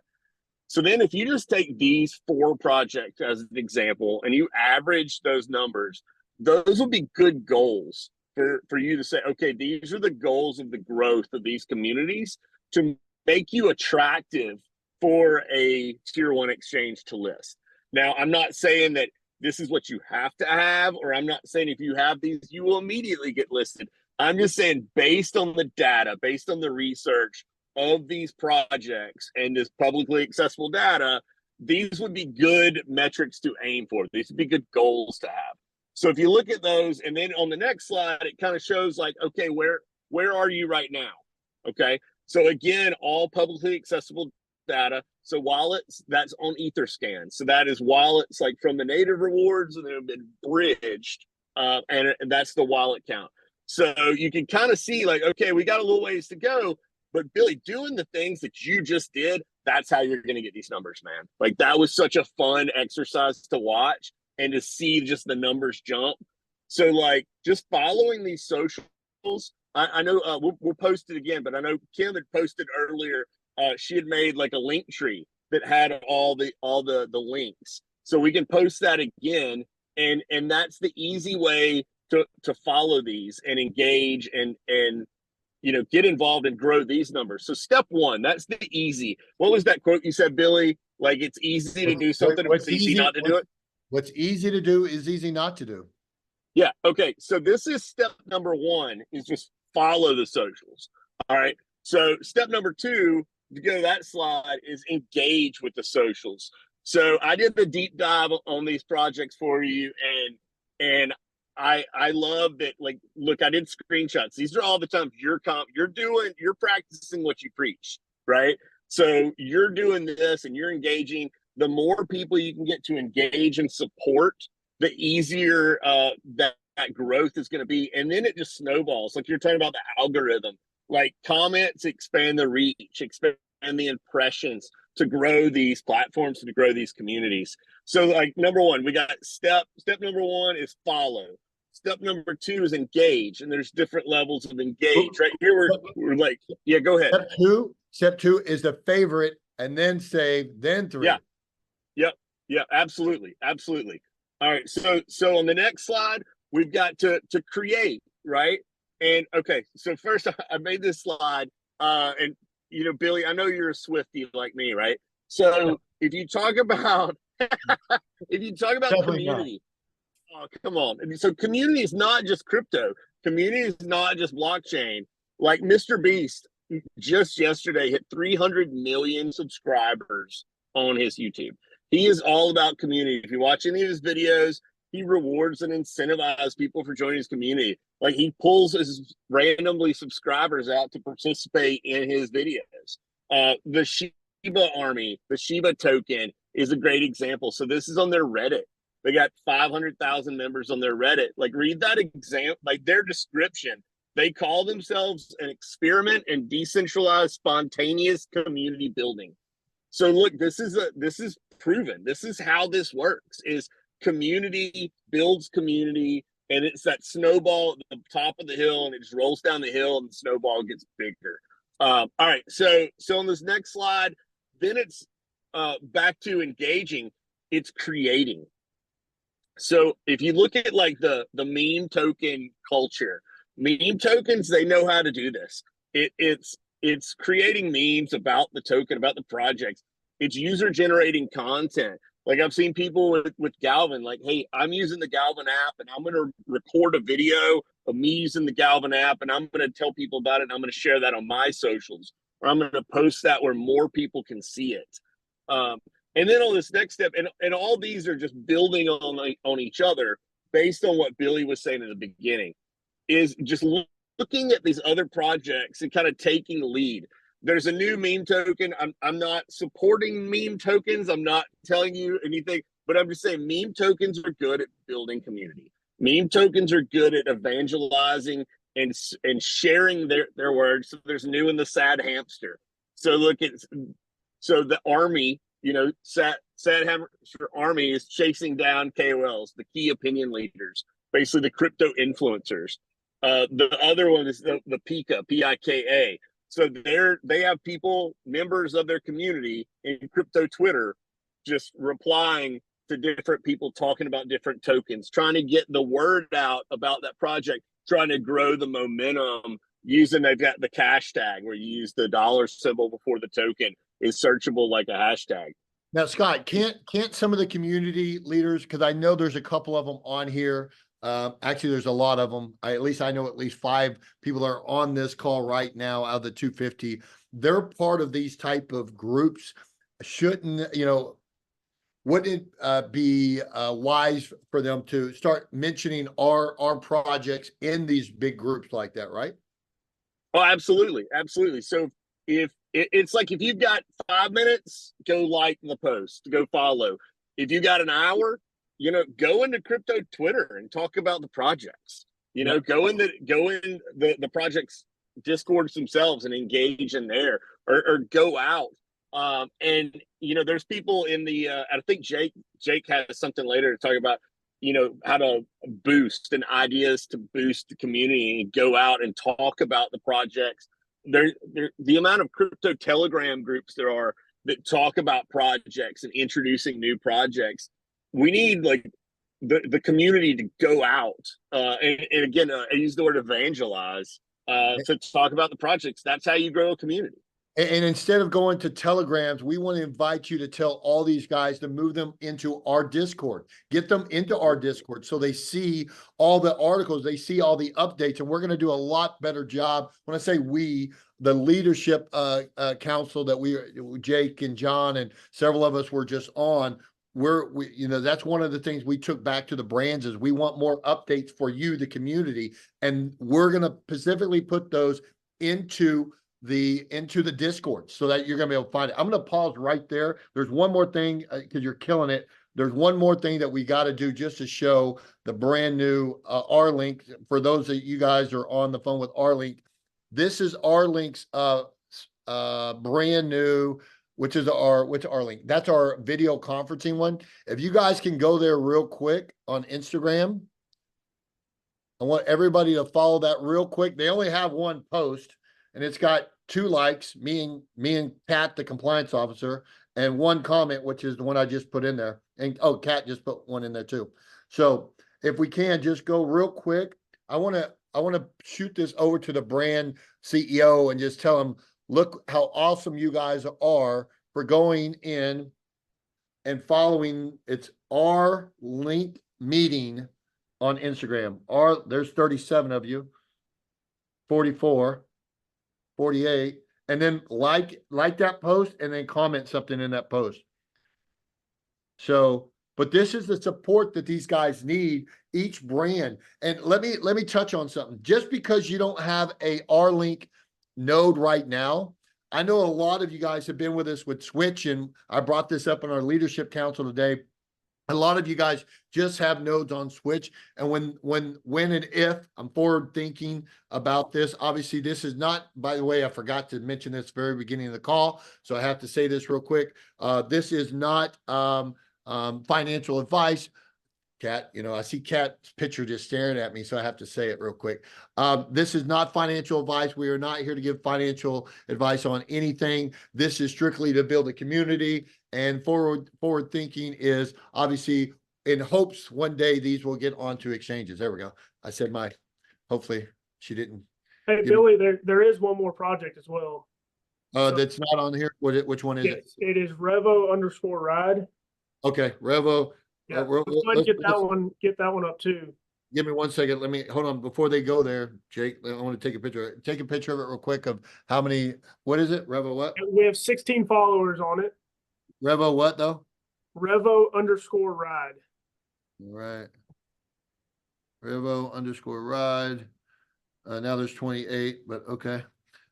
So then if you just take these 4 projects as an example and you average those numbers, those will be good goals for you to say, okay, these are the goals of the growth of these communities to make you attractive for a tier 1 exchange to list. Now, I'm not saying that this is what you have to have, or I'm not saying if you have these, you will immediately get listed. I'm just saying based on the data, based on the research of these projects and this publicly accessible data, these would be good metrics to aim for. These would be good goals to have. So if you look at those, and then on the next slide, it kind of shows like, okay, where are you right now? Okay. So again, all publicly accessible data. So wallets, that's on Etherscan. So that is wallets like from the native rewards and they've been bridged. And that's the wallet count. So you can kind of see like, okay, we got a little ways to go. But Billy, doing the things that you just did, that's how you're going to get these numbers, man. Like that was such a fun exercise to watch and to see just the numbers jump. So like just following these socials, I know we'll post it again, but I know Kim had posted earlier. She had made like a link tree that had all the links. So we can post that again, and that's the easy way to follow these and engage and you know, get involved and grow these numbers. So step 1, that's the easy. What was that quote you said, Billy? Like it's easy to do something, it's easy not to do it. What's easy to do is easy not to do. Yeah. Okay. So this is step number 1 is just follow the socials. All right. So step number 2, to go to that slide, is engage with the socials. So I did the deep dive on these projects for you, and I love that. Like, look, I did screenshots. These are all the times you're practicing what you preach, right? So you're doing this and you're engaging. The more people you can get to engage and support, the easier that growth is going to be. And then it just snowballs. Like you're talking about the algorithm, like comments expand the reach, expand the impressions to grow these platforms, to grow these communities. So like number 1, we got step number 1 is follow. Step number 2 is engage, and there's different levels of engage. Right here, we're like, yeah, go ahead. Step two is the favorite, and then save, then 3. Yeah, absolutely. All right, so on the next slide, we've got to create, right? And okay, so first I made this slide, and Billy, I know you're a Swiftie like me, right? So if you talk about Definitely not. community, oh, come on. So community is not just crypto. Community is not just blockchain. Like Mr. Beast just yesterday hit 300 million subscribers on his YouTube. He is all about community. If you watch any of his videos, he rewards and incentivizes people for joining his community. Like he pulls his randomly subscribers out to participate in his videos. The Shiba army, the Shiba token is a great example. So this is on their Reddit. They got 500,000 members on their Reddit. Like read that example, like their description. They call themselves an experiment in decentralized, spontaneous community building. So look, this is proven. This is how this works. Is community builds community, and it's that snowball at the top of the hill, and it just rolls down the hill, and the snowball gets bigger. All right, so on this next slide, then it's back to engaging. It's creating. So if you look at like the meme token culture, meme tokens, they know how to do this. It's creating memes about the token, about the projects. It's user generating content. Like I've seen people with Galvin, like, hey, I'm using the Galvin app and I'm going to record a video of me using the Galvin app and I'm going to tell people about it and I'm going to share that on my socials, or I'm going to post that where more people can see it. And then on this next step, and all these are just building on each other based on what Billy was saying in the beginning, is just looking at these other projects and kind of taking the lead. There's a new meme token. I'm not supporting meme tokens. I'm not telling you anything, but I'm just saying meme tokens are good at building community. Meme tokens are good at evangelizing and sharing their words. So there's new in the sad hamster. So look, so the army, sad hamster army is chasing down KOLs, the key opinion leaders, basically the crypto influencers. The other one is the Pika, Pika. So they have people, members of their community in crypto Twitter, just replying to different people talking about different tokens, trying to get the word out about that project, trying to grow the momentum using, they've got the cash tag where you use the dollar symbol before the token is searchable like a hashtag. Now, Scott, can't some of the community leaders, because I know there's a couple of them on here. Actually, there's a lot of them. I know at least 5 people are on this call right now out of the 250. They're part of these type of groups. Wouldn't it be wise for them to start mentioning our projects in these big groups like that, right? Oh, absolutely. Absolutely. So if it's like, if you've got 5 minutes, go like the post, go follow. If you got an hour, go into crypto Twitter and talk about the projects. Go in the projects Discords themselves and engage in there, or go out. And there's people in the I think Jake has something later to talk about, how to boost and ideas to boost the community and go out and talk about the projects. The amount of crypto Telegram groups there are that talk about projects and introducing new projects. We need like the community to go out and again, I use the word evangelize to talk about the projects. That's how you grow a community. And instead of going to telegrams, we want to invite you to tell all these guys to move them into our Discord. Get them into our Discord so they see all the articles, they see all the updates, and we're going to do a lot better job. When I say we, the leadership council that Jake and John and several of us were just on, that's one of the things we took back to the brands is we want more updates for you, the community, and we're going to specifically put those into the Discord so that you're going to be able to find it. I'm going to pause right there. There's one more thing because you're killing it. There's one more thing that we got to do just to show the brand new R-Link. For those of you guys are on the phone with R-Link, this is R-Link's brand new, which is R-Link. That's our video conferencing one. If you guys can go there real quick on Instagram, I want everybody to follow that real quick. They only have one post. And it's got 2 likes, me and Kat, the compliance officer, and 1 comment, which is the one I just put in there. And Kat just put one in there too. So if we can just go real quick, I want to shoot this over to the brand CEO and just tell him look how awesome you guys are for going in and following. It's our link meeting on Instagram. There's 37 of you, 44, 48, and then like that post and then comment something in that post. So, but this is the support that these guys need, each brand. And let me touch on something. Just because you don't have a R-Link node right now, I know a lot of you guys have been with us with Switch, and I brought this up in our leadership council today. A lot of you guys just have nodes on Switch. And when and if, I'm forward thinking about this. Obviously, this is not, by the way, I forgot to mention this very beginning of the call, so I have to say this real quick. This is not financial advice. Kat, I see Kat's picture just staring at me, so I have to say it real quick. This is not financial advice. We are not here to give financial advice on anything. This is strictly to build a community, and forward thinking is obviously in hopes one day these will get onto exchanges. There we go. I said hopefully she didn't. Hey, Billy, there is one more project as well. That's not on here. Which one is it? It is Revo_ride. Okay, Revo. Yeah, let's go ahead and get that one up too. Give me 1 second. Let me hold on before they go there, Jake. I want to take a picture. Take a picture of it real quick of how many. What is it? Revo what? We have 16 followers on it. Revo what though? Revo_ride. Right. Revo_ride. Now there's 28, but okay.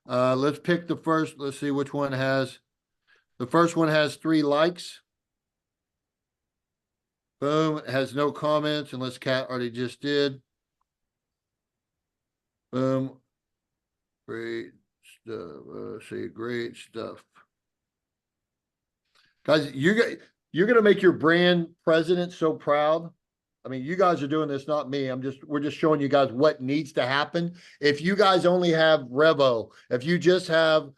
Let's pick the first. Let's see which one has. The first one has 3 likes. Boom. It has no comments unless Kat already just did. Boom. Great stuff. See, great stuff. Guys, you're going to make your brand president so proud. I mean, you guys are doing this, not me. We're just showing you guys what needs to happen. If you guys only have Revo, if you just have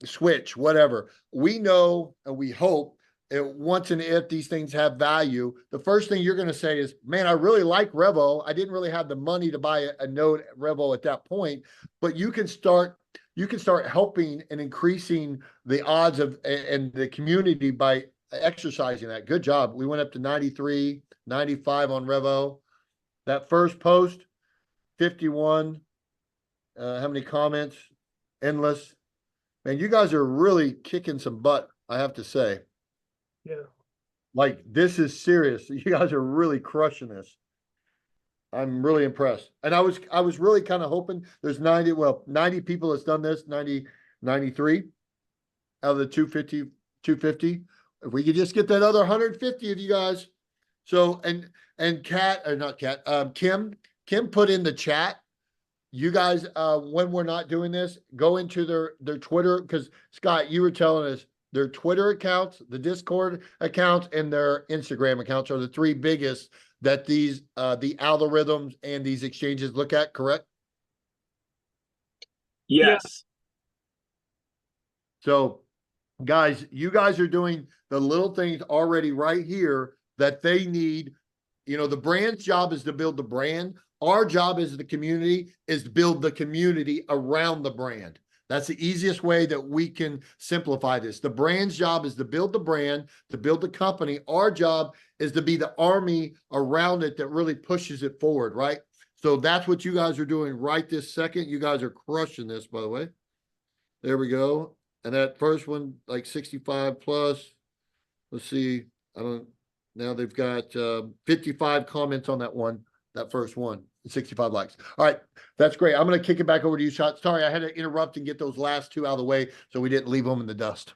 Switch, whatever, we know and we hope once and if these things have value, the first thing you're going to say is, man, I really like Revo. I didn't really have the money to buy a node Revo at that point, but you can start helping and increasing the odds of and the community by exercising that. Good job. We went up to 93, 95 on Revo. That first post, 51. How many comments? Endless. Man, you guys are really kicking some butt, I have to say. Yeah. Like, this is serious. You guys are really crushing this. I'm really impressed. And I was really kind of hoping there's 90 people that's done this, 93 out of the 250. If we could just get that other 150 of you guys. So, and Kat, or not Kat, Kim put in the chat. You guys, when we're not doing this, go into their Twitter, because Scott, you were telling us their Twitter accounts, the Discord accounts, and their Instagram accounts are the 3 biggest that these the algorithms and these exchanges look at, correct? Yes. So, guys, you guys are doing the little things already right here that they need. The brand's job is to build the brand. Our job as the community is to build the community around the brand. That's the easiest way that we can simplify this. The brand's job is to build the brand, to build the company. Our job is to be the army around it that really pushes it forward, right? So that's what you guys are doing right this second. You guys are crushing this, by the way. There we go. And that first one, like 65 plus. Let's see. Now they've got 55 comments on that first one. 65 likes. All right, that's great. I'm going to kick it back over to you, Shot. Sorry, I had to interrupt and get those last 2 out of the way so we didn't leave them in the dust.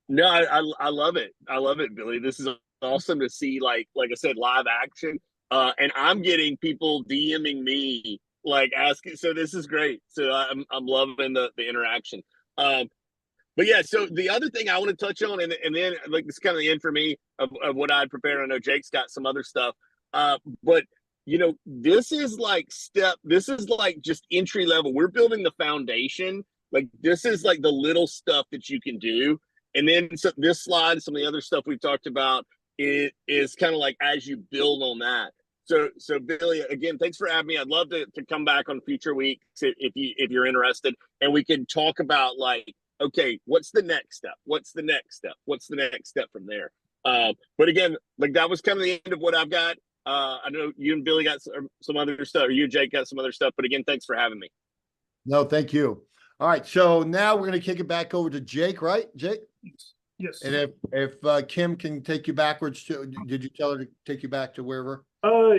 No, I love it. I love it, Billy. This is awesome to see, like I said, live action. And I'm getting people DMing me, like asking. So this is great. So I'm loving the interaction. But yeah, so the other thing I want to touch on, and then like this is kind of the end for me of what I'd prepared. I know Jake's got some other stuff, but this is like just entry level. We're building the foundation. Like, this is like the little stuff that you can do. And then so this slide, some of the other stuff we've talked about is kind of like as you build on that. So Billy, again, thanks for having me. I'd love to come back on future weeks if you're interested, and we can talk about like, okay, what's the next step? What's the next step? What's the next step from there? But again, like that was kind of the end of what I've got. I know you and Billy got some other stuff, or you and Jake got some other stuff. But again, thanks for having me. No, thank you. All right, so now we're going to kick it back over to Jake, right, Jake? Yes. And if Kim can take you backwards to, did you tell her to take you back to wherever?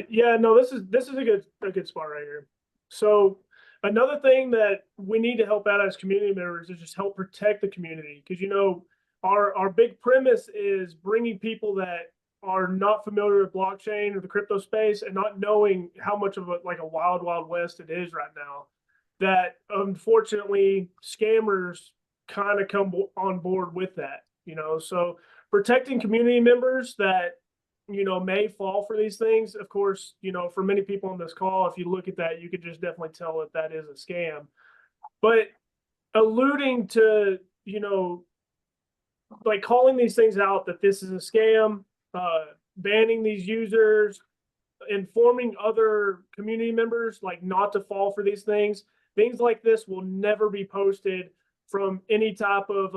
Yeah, no, this is a good spot right here. So another thing that we need to help out as community members is just help protect the community, because you know our big premise is bringing people that are not familiar with blockchain or the crypto space and not knowing how much of a wild west it is right now. That unfortunately scammers kind of come on board with that, you know. So protecting community members that, you know, may fall for these things. Of course, you know, for many people on this call, if you look at that, you could just definitely tell that that is a scam. But alluding to, you know, like calling these things out that this is a scam, banning these users, informing other community members like not to fall for these things. Things like this will never be posted from any type of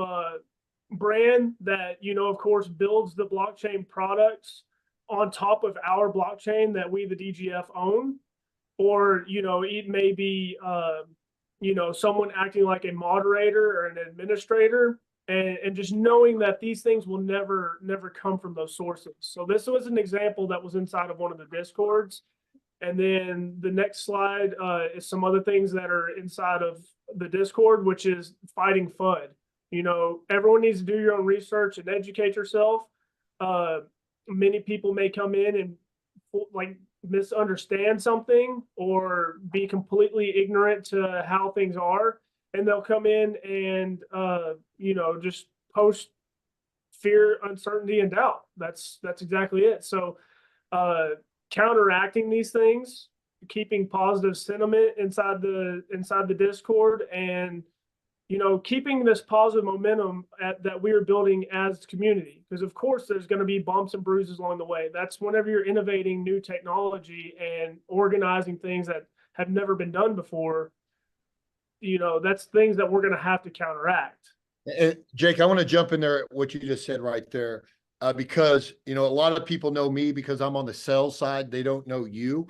brand that, you know, of course, builds the blockchain products on top of our blockchain that we, the DGF, own. Or, you know, it may be, you know, someone acting like a moderator or an administrator, and just knowing that these things will never come from those sources. So this was an example that was inside of one of the Discords. And then the next slide is some other things that are inside of the Discord, which is fighting FUD. You know, everyone needs to do your own research and educate yourself. Many people may come in and like misunderstand something or be completely ignorant to how things are. And they'll come in and, you know, just post fear, uncertainty, and doubt. That's exactly it. So, counteracting these things, keeping positive sentiment inside the Discord, and, you know, keeping this positive momentum that we're building as a community. Because of course there's going to be bumps and bruises along the way. That's whenever you're innovating new technology and organizing things that have never been done before, you know, that's things that we're going to have to counteract. Jake, I want to jump in there at what you just said right there. Because, you know, a lot of people know me because I'm on the sales side. They don't know you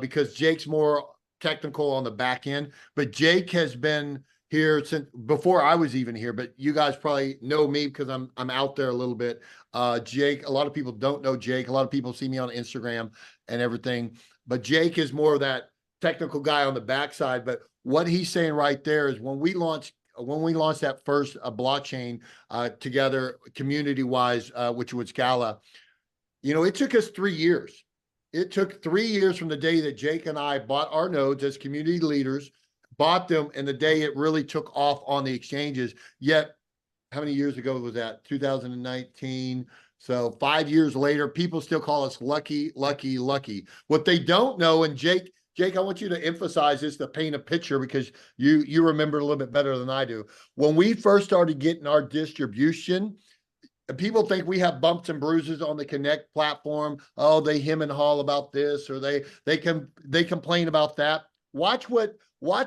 because Jake's more technical on the back end. But Jake has been here since before I was even here. But you guys probably know me because I'm out there a little bit. Jake, a lot of people don't know Jake. A lot of people see me on Instagram and everything. But Jake is more of that technical guy on the backside. But what he's saying right there is when we launched that first blockchain together community-wise, which was Scala, you know, it took us 3 years. It took 3 years from the day that Jake and I bought our nodes as community leaders, bought them, and the day it really took off on the exchanges. Yet, how many years ago was that? 2019. So 5 years later, people still call us lucky, lucky, lucky. What they don't know, and Jake, I want you to emphasize this to paint a picture because you remember a little bit better than I do. When we first started getting our distribution, people think we have bumps and bruises on the Connect platform. Oh, they hem and haw about this, or they complain about that. Watch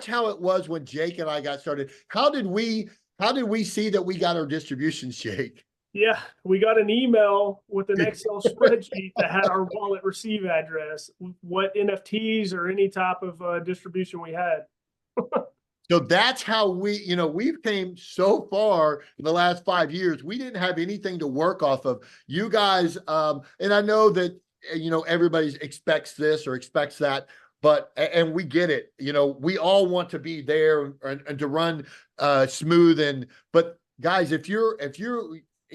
how it was when Jake and I got started. How did we see that we got our distributions, Jake? Yeah, we got an email with an Excel spreadsheet that had our wallet receive address, what NFTs or any type of distribution we had. So that's how we've came so far in the last 5 years. We didn't have anything to work off of. You guys, and I know that, you know, everybody expects this or expects that, and we get it. You know, we all want to be there and to run smooth. But guys, if you're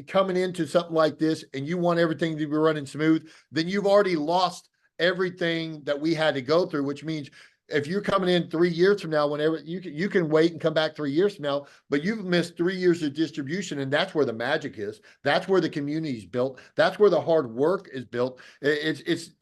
coming into something like this and you want everything to be running smooth, then you've already lost everything that we had to go through, which means if you're coming in 3 years from now, whenever you can wait and come back 3 years from now, but you've missed 3 years of distribution, and that's where the magic is. That's where the community is built. That's where the hard work is built. It's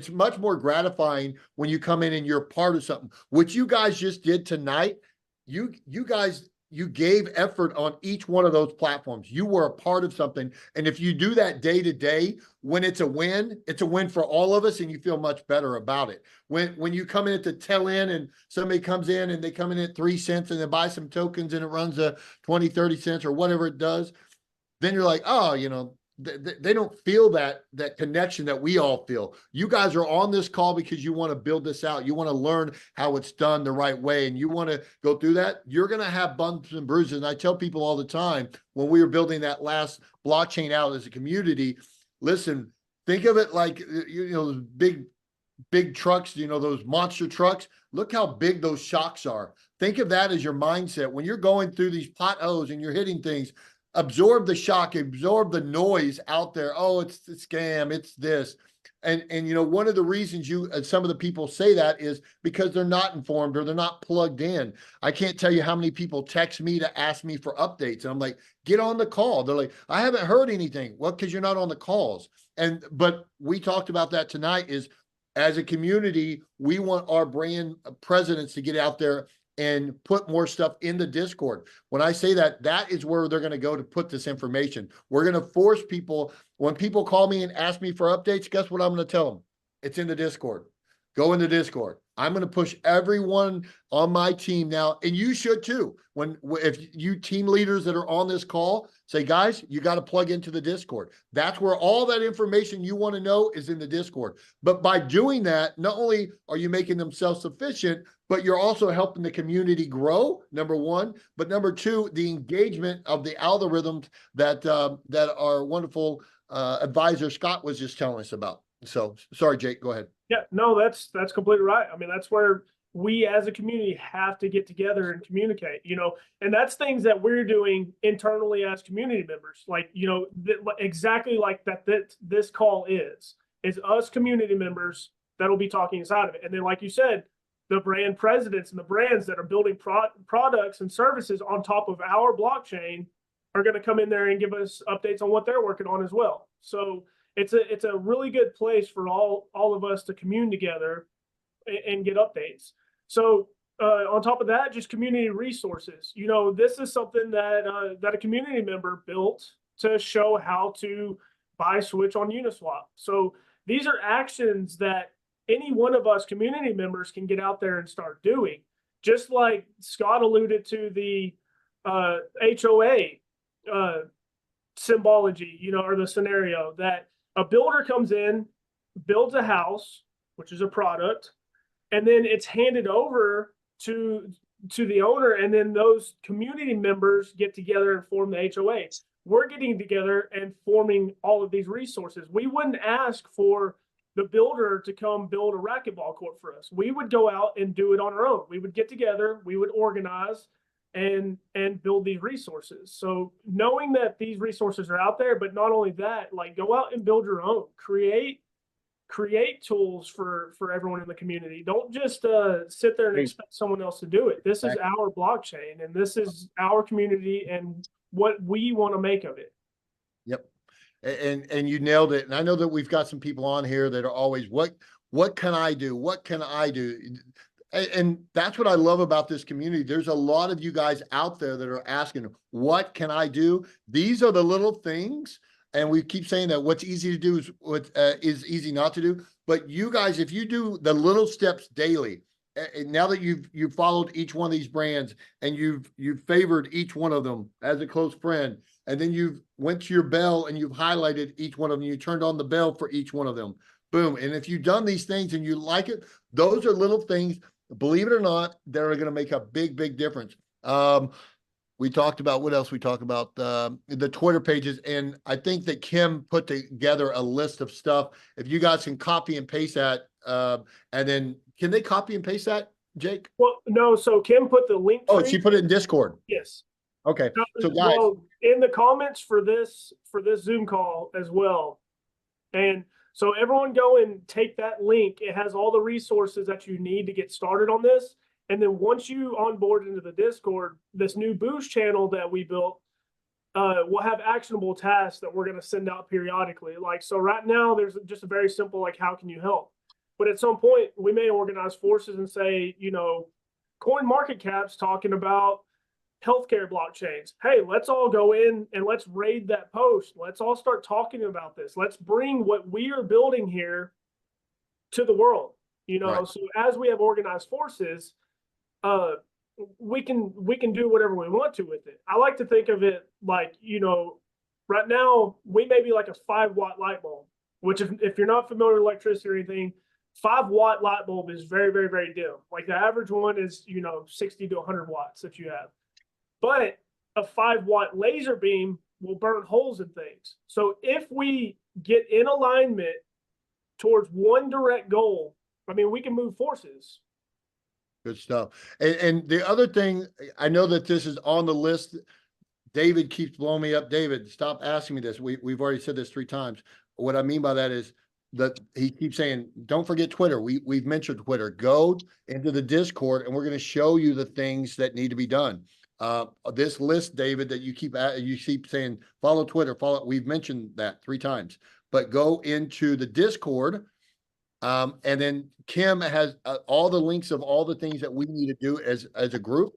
much more gratifying when you come in and you're part of something. What you guys just did tonight, you guys, you gave effort on each one of those platforms. You were a part of something. And if you do that day to day, when it's a win for all of us, and you feel much better about it. When you come in at the tail end and somebody comes in and they come in at 3 cents and they buy some tokens and it runs a 20, 30 cents or whatever it does, then you're like, oh, they don't feel that connection that we all feel. You guys are on this call because you want to build this out. You want to learn how it's done the right way, and you want to go through that. You're going to have bumps and bruises. And I tell people all the time, when we were building that last blockchain out as a community, listen, think of it like, those big trucks, those monster trucks. Look how big those shocks are. Think of that as your mindset. When you're going through these potholes and you're hitting things, absorb the shock, absorb the noise out there. Oh, it's the scam, it's this. And one of the reasons some of the people say that is because they're not informed or they're not plugged in. I can't tell you how many people text me to ask me for updates. And I'm like, get on the call. They're like, I haven't heard anything. Well, because you're not on the calls. But we talked about that tonight is, as a community, we want our brand presidents to get out there and put more stuff in the Discord. When I say that, that is where they're going to go to put this information. We're going to force people, when people call me and ask me for updates, guess what I'm going to tell them? It's in the Discord. Go in the Discord. I'm going to push everyone on my team now, and you should too. If you team leaders that are on this call say, guys, you got to plug into the Discord. That's where all that information you want to know is in the Discord. But by doing that, not only are you making them self-sufficient, but you're also helping the community grow, number one. But number two, the engagement of the algorithms that our wonderful advisor Scott was just telling us about. So sorry, Jake, go ahead. Yeah, no, that's completely right. I mean, that's where we as a community have to get together and communicate, and that's things that we're doing internally as community members. Like, exactly like that this call is us community members that'll be talking inside of it. And then, like you said, the brand presidents and the brands that are building products and services on top of our blockchain are going to come in there and give us updates on what they're working on as well. So it's a really good place for all of us to commune together and get updates. So on top of that, just community resources. This is something that a community member built to show how to buy switch on Uniswap. So these are actions that any one of us community members can get out there and start doing. Just like Scott alluded to the HOA symbology, or the scenario that a builder comes in, builds a house, which is a product, and then it's handed over to the owner, and then those community members get together and form the HOA. We're getting together and forming all of these resources. We wouldn't ask for the builder to come build a racquetball court for us. We would go out and do it on our own. We would get together, we would organize and build these resources. So knowing that these resources are out there, but not only that, like, go out and build your own, create tools for everyone in the community. Don't just sit there and expect someone else to do it. This is our blockchain, and this is our community and what we want to make of it. Yep. And you nailed it. And I know that we've got some people on here that are always, what can I do? What can I do? And that's what I love about this community. There's a lot of you guys out there that are asking, what can I do? These are the little things. And we keep saying that what's easy to do is what is easy not to do. But you guys, if you do the little steps daily, now that you've followed each one of these brands and you've favored each one of them as a close friend, and then you've went to your bell and you've highlighted each one of them, you turned on the bell for each one of them, boom. And if you've done these things and you like it, those are little things, believe it or not, that are going to make a big, big difference. We talked about, what else we talked about? The Twitter pages. And I think that Kim put together a list of stuff. If you guys can copy and paste that, and then can they copy and paste that, Jake? Well, no. So Kim put the link. Oh, she put it in Discord. Yes. Okay. So guys, in the comments for this Zoom call as well. And so everyone go and take that link. It has all the resources that you need to get started on this. And then once you onboard into the Discord, this new boost channel that we built, we'll have actionable tasks that we're going to send out periodically. Like, so right now there's just a very simple, like, how can you help? But at some point we may organize forces and say, CoinMarketCap's talking about healthcare blockchains. Hey, let's all go in and let's raid that post. Let's all start talking about this. Let's bring what we are building here to the world. You know, Right. so as we have organized forces, we can do whatever we want to with it. I like to think of it like, you know, right now we may be like a 5-watt light bulb, which if you're not familiar with electricity or anything, 5-watt light bulb is very, very, very dim. Like the average one is, you know, 60 to 100 watts that you have. But a 5-watt laser beam will burn holes in things. So if we get in alignment towards one direct goal, I mean, we can move forces. Good stuff. And the other thing, I know that this is on the list. David keeps blowing me up. David, stop asking me this. We've already said this 3 times. What I mean by that is that he keeps saying, don't forget Twitter. We've mentioned Twitter. Go into the Discord and we're going to show you the things that need to be done. This list, David, that you keep saying, follow Twitter, follow. We've mentioned that 3 times, but go into the Discord. And then Kim has all the links of all the things that we need to do as a group.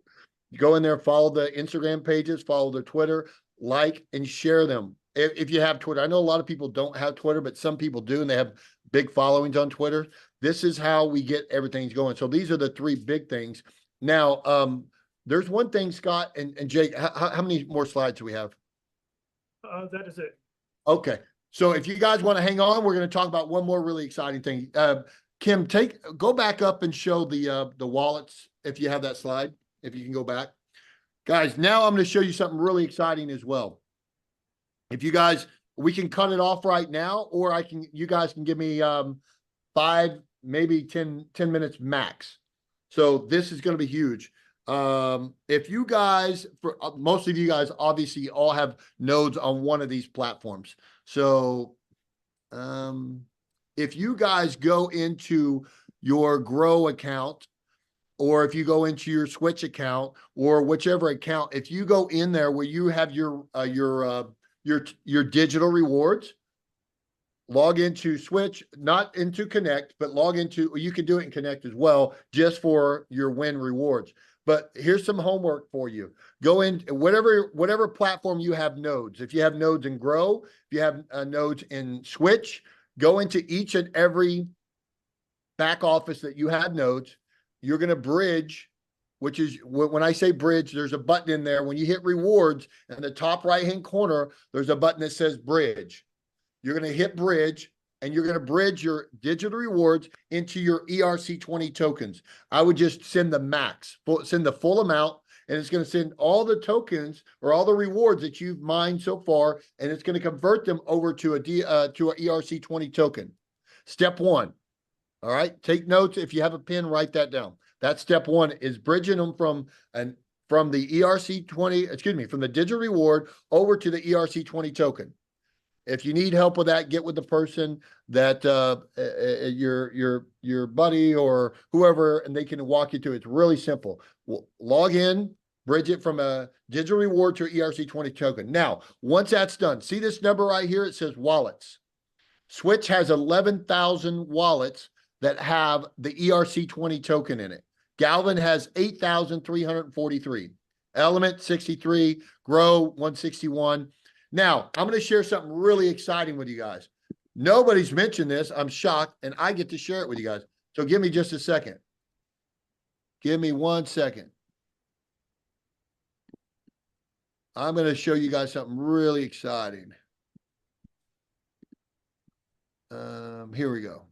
Go in there, follow the Instagram pages, follow the Twitter, like and share them. If you have Twitter, I know a lot of people don't have Twitter, but some people do, and they have big followings on Twitter. This is how we get everything going. So these are the 3 big things. Now, there's one thing, Scott and Jake, how many more slides do we have? That is it. Okay. So if you guys want to hang on, we're going to talk about one more really exciting thing. Kim, go back up and show the wallets if you have that slide. If you can go back. Guys, now I'm going to show you something really exciting as well. If you guys, we can cut it off right now, or you guys can give me 5, maybe 10 minutes max. So this is going to be huge. If you guys, for most of you guys, obviously all have nodes on one of these platforms. So if you guys go into your Grow account, or if you go into your Switch account or whichever account, if you go in there where you have your digital rewards, log into Switch, not into Connect, but log into, you can do it in Connect as well, just for your win rewards. But here's some homework for you. Go in whatever platform you have nodes. If you have nodes in Grow, if you have nodes in Switch, go into each and every back office that you have nodes. You're going to bridge, which is when I say bridge, there's a button in there. When you hit rewards in the top right-hand corner, there's a button that says bridge. You're going to hit bridge and you're going to bridge your digital rewards into your ERC20 tokens. I would just send the max, send the full amount, and it's going to send all the tokens or all the rewards that you've mined so far, and it's going to convert them over to a ERC20 token. Step 1. All right. Take notes. If you have a pen, write that down. That's step 1, is bridging them from the ERC20, excuse me, from the digital reward over to the ERC20 token. If you need help with that, get with the person that your buddy or whoever, and they can walk you through it. It's really simple. Log in, bridge it from a digital reward to an ERC20 token. Now, once that's done, see this number right here? It says wallets. Switch has 11,000 wallets that have the ERC20 token in it. Galvin has 8,343. Element 63, Grow 161. Now, I'm going to share something really exciting with you guys. Nobody's mentioned this. I'm shocked, and I get to share it with you guys. So give me just a second. Give me 1 second. I'm going to show you guys something really exciting. Here we go.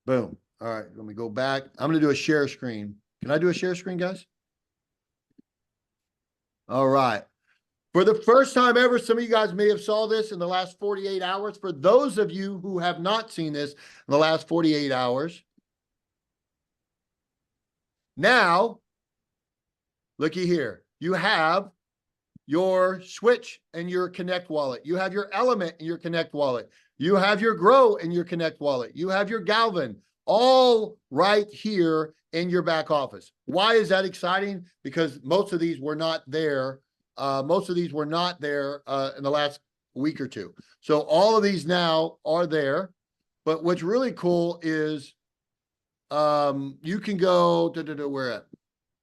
Boom. All right, let me go back. I'm going to do a share screen. Can I do a share screen, guys? All right. For the first time ever, some of you guys may have saw this in the last 48 hours. For those of you who have not seen this in the last 48 hours, now, looky here. You have your Switch and your Connect wallet. You have your Element in your Connect wallet. You have your Grow in your Connect wallet. You have your Galvin, all right here in your back office. Why is that exciting? Because most of these were not there. Most of these were not there in the last week or two. So all of these now are there. But what's really cool is you can go to where at?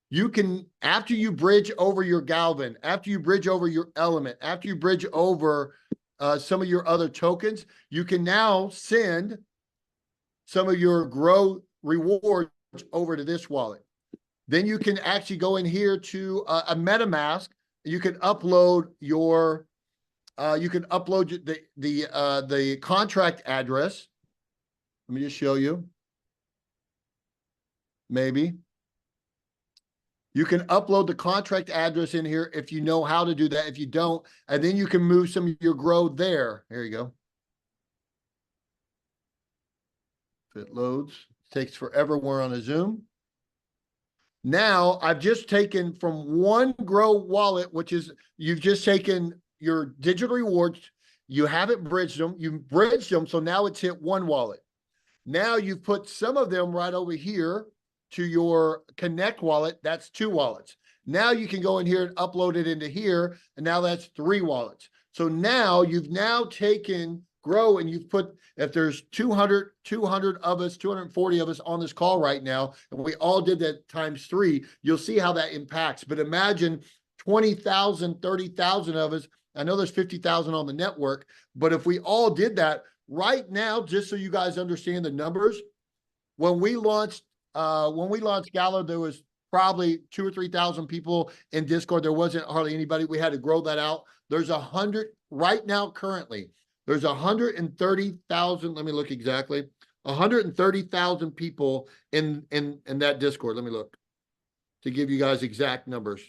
you can, after you bridge over your Galvin, after you bridge over your Element, after you bridge over some of your other tokens, you can now send some of your Grow rewards over to this wallet. Then you can actually go in here to a MetaMask. You can upload your, the contract address. Let me just show you. Maybe. You can upload the contract address in here if you know how to do that. If you don't, and then you can move some of your Grow there. Here you go. If it loads, it takes forever. We're on a Zoom. Now I've just taken from one Grow wallet, which is, you've just taken your digital rewards, you haven't bridged them, you've bridged them, so now it's hit one wallet. Now you've put some of them right over here to your Connect wallet, that's 2 wallets. Now you can go in here and upload it into here, and now that's 3 wallets. So now you've now taken Grow and you've put, if there's 200 of us, 240 of us on this call right now, and we all did that times 3, you'll see how that impacts. But imagine 20,000, 30,000 of us. I know there's 50,000 on the network, but if we all did that right now, just so you guys understand the numbers, when we launched Gala, there was probably 2,000 or 3,000 people in Discord. There wasn't hardly anybody. We had to grow that out. There's 100 right now currently. There's 130,000. Let me look exactly. 130,000 people in that Discord. Let me look to give you guys exact numbers.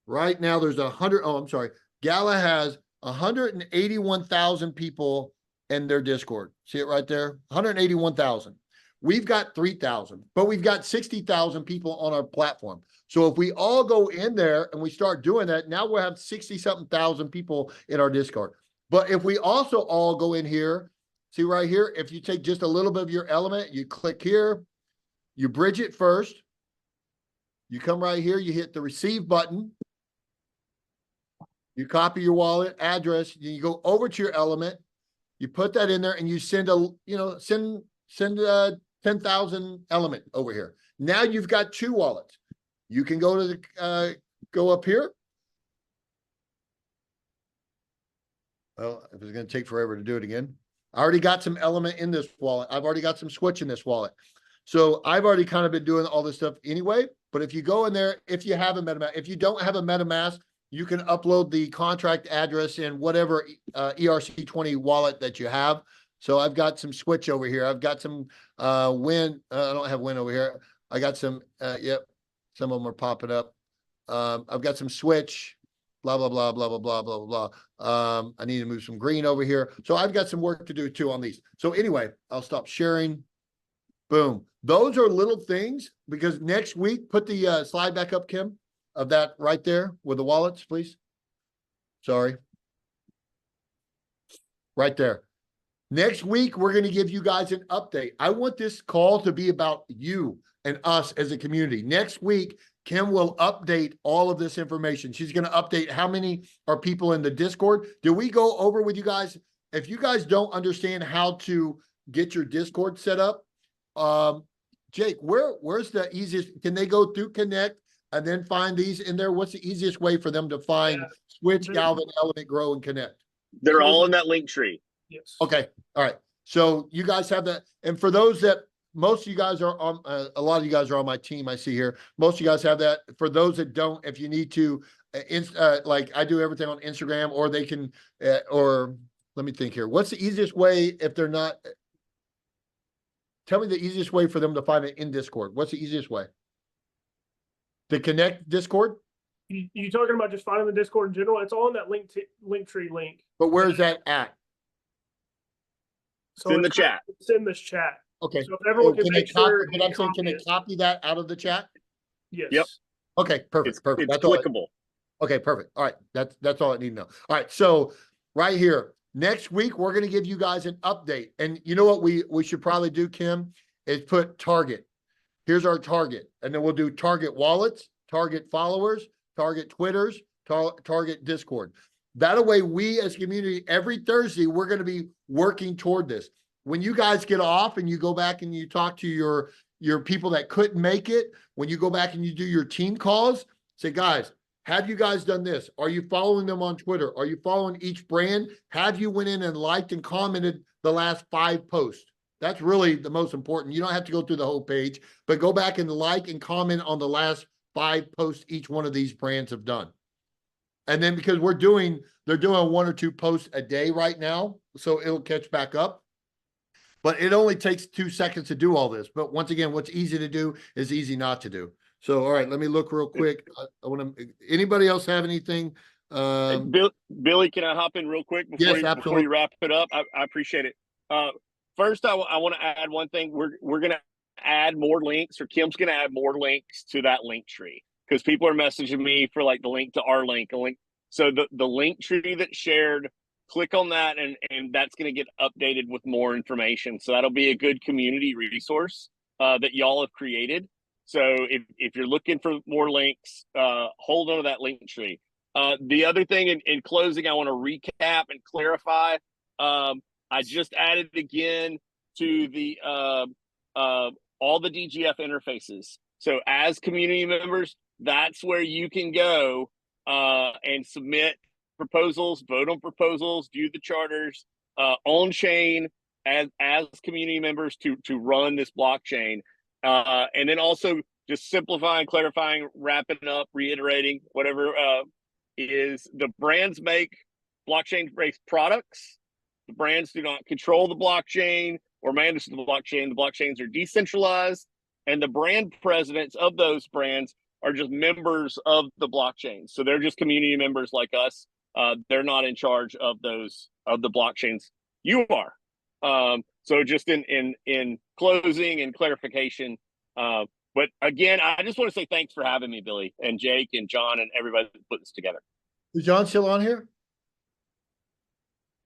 Right now, there's 100. Oh, I'm sorry. Gala has 181,000 people in their Discord. See it right there? 181,000. We've got 3,000, but we've got 60,000 people on our platform. So if we all go in there and we start doing that, now we'll have 60-something thousand people in our Discord. But if we also all go in here, see right here, if you take just a little bit of your Element, you click here, you bridge it first, you come right here, you hit the receive button, you copy your wallet address, you go over to your Element, you put that in there, and you send send 10,000 Element over here. Now you've got 2 wallets. You can go to the go up here. Well, if it's going to take forever to do it again, I already got some Element in this wallet. I've already got some Switch in this wallet. So I've already kind of been doing all this stuff anyway. But if you go in there, if you have a MetaMask, if you don't have a MetaMask, you can upload the contract address in whatever ERC20 wallet that you have. So I've got some Switch over here. I've got some Win. I don't have Win over here. I got some, yep, some of them are popping up. I've got some Switch, blah, blah, blah, blah, blah, blah, blah, blah. I need to move some green over here. So I've got some work to do too on these. So anyway, I'll stop sharing. Boom. Those are little things, because next week, put the slide back up, Kim, of that right there with the wallets, please. Sorry. Right there. Next week, we're going to give you guys an update. I want this call to be about you and us as a community. Next week, Kim will update all of this information. She's going to update how many are people in the Discord. Did we go over with you guys? If you guys don't understand how to get your Discord set up, Jake, where's the easiest? Can they go through Connect and then find these in there? What's the easiest way for them to find Switch, Galvin, Element, Grow, and Connect? They're all in that link tree. Yes. Okay. All right. So you guys have that. And for those that, most of you guys are on, a lot of you guys are on my team, I see here. Most of you guys have that. For those that don't, if you need to, like I do everything on Instagram, or they can, or let me think here. What's the easiest way if they're not, tell me the easiest way for them to find it in Discord. What's the easiest way? To connect Discord? You talking about just finding the Discord in general? It's all in that link tree link. But where's that at? So It's in the chat. It's in this chat. Okay. So if everyone can make sure. But I'm saying, can they it. copy that out of the chat? Yes. Yep. Okay, perfect. It's Perfect. That's all. clickable. Okay, perfect. All right. That's all I need to know. All right. So right here, next week, we're going to give you guys an update. And you know what we should probably do, Kim, is put target. Here's our target. And then we'll do target wallets, target followers, target Twitters, target Discord. That way, we as a community, every Thursday, we're going to be working toward this. When you guys get off and you go back and you talk to your your people that couldn't make it, when you go back and you do your team calls, say, guys, have you guys done this? Are you following them on Twitter? Are you following each brand? Have you went in and liked and commented the last 5 posts? That's really the most important. You don't have to go through the whole page, but go back and like and comment on the last 5 posts each one of these brands have done. And then because they're doing 1 or 2 posts a day right now, so it'll catch back up. But it only takes 2 seconds to do all this. But once again, what's easy to do is easy not to do. So, all right, let me look real quick. I want to, anybody else have anything? Hey, Billy, can I hop in real quick Yes, before absolutely. you wrap it up? I appreciate it. First, I want to add one thing. We're going to add more links, or Kim's going to add more links to that link tree, because people are messaging me for like the link to our link, a link. So the link tree that's shared, click on that, and that's going to get updated with more information. So that'll be a good community resource that y'all have created. So if you're looking for more links, hold on to that link tree. The other thing in closing, I want to recap and clarify. I just added again to the all the DGF interfaces. So as community members, that's where you can go and submit proposals, vote on proposals, do the charters on chain as community members to run this blockchain. And then also just simplifying, clarifying, wrapping up, reiterating, whatever is the brands make blockchain-based products. The brands do not control the blockchain or manage the blockchain. The blockchains are decentralized, and the brand presidents of those brands are just members of the blockchain. So they're just community members like us. They're not in charge of those of the blockchains. You are. So just in closing and clarification. But again, I just want to say thanks for having me, Billy and Jake and John and everybody that put this together. Is John still on here?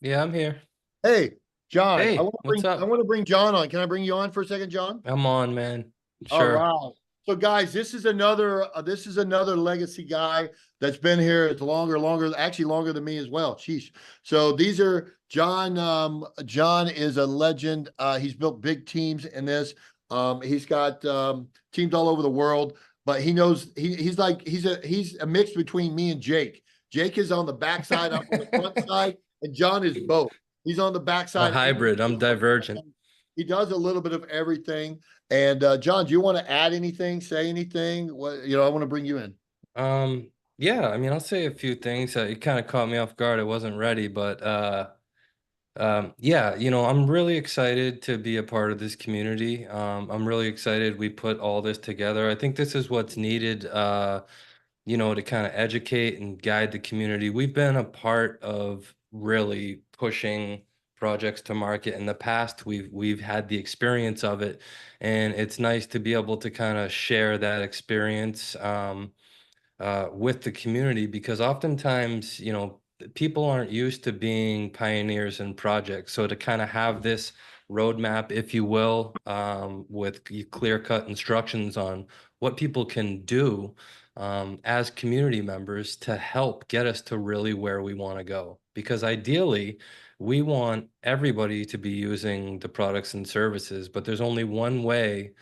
Yeah, I'm here. Hey, John, Hey, I what's up? want to bring John on. Can I bring you on for a second, John? I'm on, man. Sure. All right. So guys, this is another legacy guy that's been here. It's actually longer than me as well. Sheesh. So these are John. John is a legend. He's built big teams in this. He's got teams all over the world, but he knows he's a mix between me and Jake. Jake is on the backside, I'm on the front side, and John is both. He's on the backside. A hybrid. I'm divergent. He does a little bit of everything. And John, do you want to add anything, say anything? What, I want to bring you in. Yeah, I mean, I'll say a few things. It kind of caught me off guard. I wasn't ready, but yeah, I'm really excited to be a part of this community. I'm really excited we put all this together. I think this is what's needed, to kind of educate and guide the community. We've been a part of really pushing projects to market in the past. We've had the experience of it, and it's nice to be able to kind of share that experience with the community, because oftentimes, people aren't used to being pioneers in projects. So to kind of have this roadmap, if you will, with clear-cut instructions on what people can do as community members to help get us to really where we want to go. Because ideally, we want everybody to be using the products and services, but there's only one way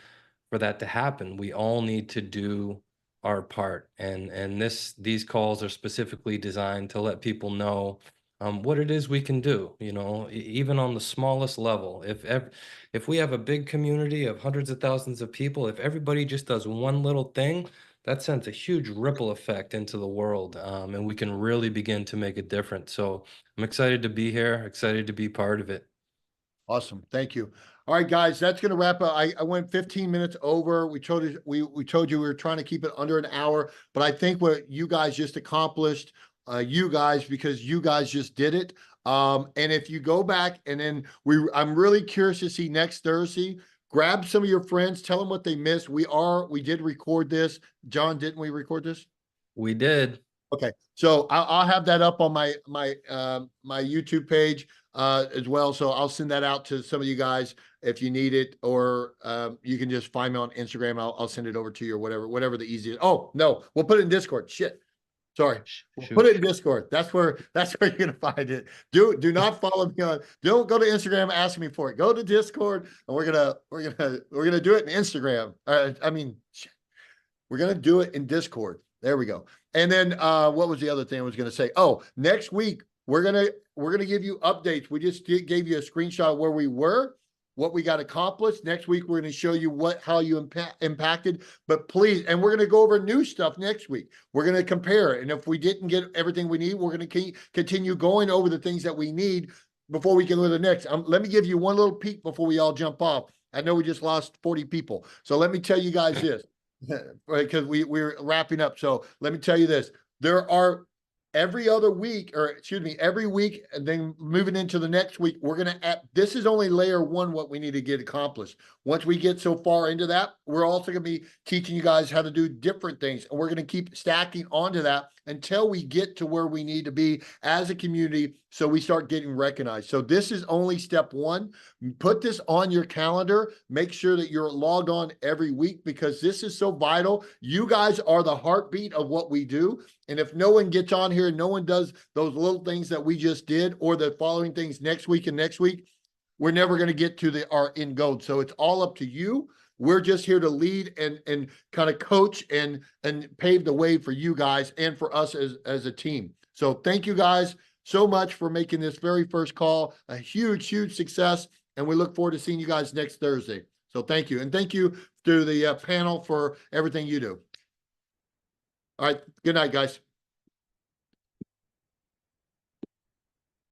for that to happen. We all need to do our part, and these calls are specifically designed to let people know what it is we can do, even on the smallest level. If we have a big community of hundreds of thousands of people, if everybody just does one little thing, that sends a huge ripple effect into the world, and we can really begin to make a difference. So I'm excited to be here, excited to be part of it. Awesome. Thank you. All right, guys, that's going to wrap up. I went 15 minutes over. We told you we were trying to keep it under an hour, but I think what you guys just accomplished, because you guys just did it. And if you go back and then I'm really curious to see next Thursday. Grab some of your friends, tell them what they missed. We did record this. John, didn't we record this? We did. Okay, so I'll have that up on my YouTube page as well. So I'll send that out to some of you guys if you need it, or you can just find me on Instagram. I'll send it over to you, or whatever the easiest. Oh no, we'll put it in Discord. Shit. Sorry. Shoot. Put it in Discord. That's where you're gonna find it. Do not follow me on. Don't go to Instagram asking me for it. Go to Discord, and we're gonna do it in Instagram. We're gonna do it in Discord. There we go. And then what was the other thing I was gonna say? Oh, next week we're gonna give you updates. We just gave you a screenshot of where we were, what we got accomplished. Next week, we're going to show you how you impacted, but please, and we're going to go over new stuff next week. We're going to compare it. And if we didn't get everything we need, we're going to continue going over the things that we need before we can go to the next. Let me give you one little peek before we all jump off. I know we just lost 40 people. So let me tell you guys this, because we're wrapping up. So let me tell you this. There are every week, and then moving into the next week, we're going to, this is only layer one, what we need to get accomplished. Once we get so far into that, we're also going to be teaching you guys how to do different things. And we're going to keep stacking onto that until we get to where we need to be as a community. So we start getting recognized. So this is only step one. Put this on your calendar. Make sure that you're logged on every week, because this is so vital. You guys are the heartbeat of what we do. And if no one gets on here, no one does those little things that we just did, or the following things next week and next week, we're never going to get to our end goal. So it's all up to you. We're just here to lead and kind of coach and pave the way for you guys and for us as a team. So thank you guys so much for making this very first call a huge, huge success. And we look forward to seeing you guys next Thursday. So thank you. And thank you to the panel for everything you do. All right. Good night, guys.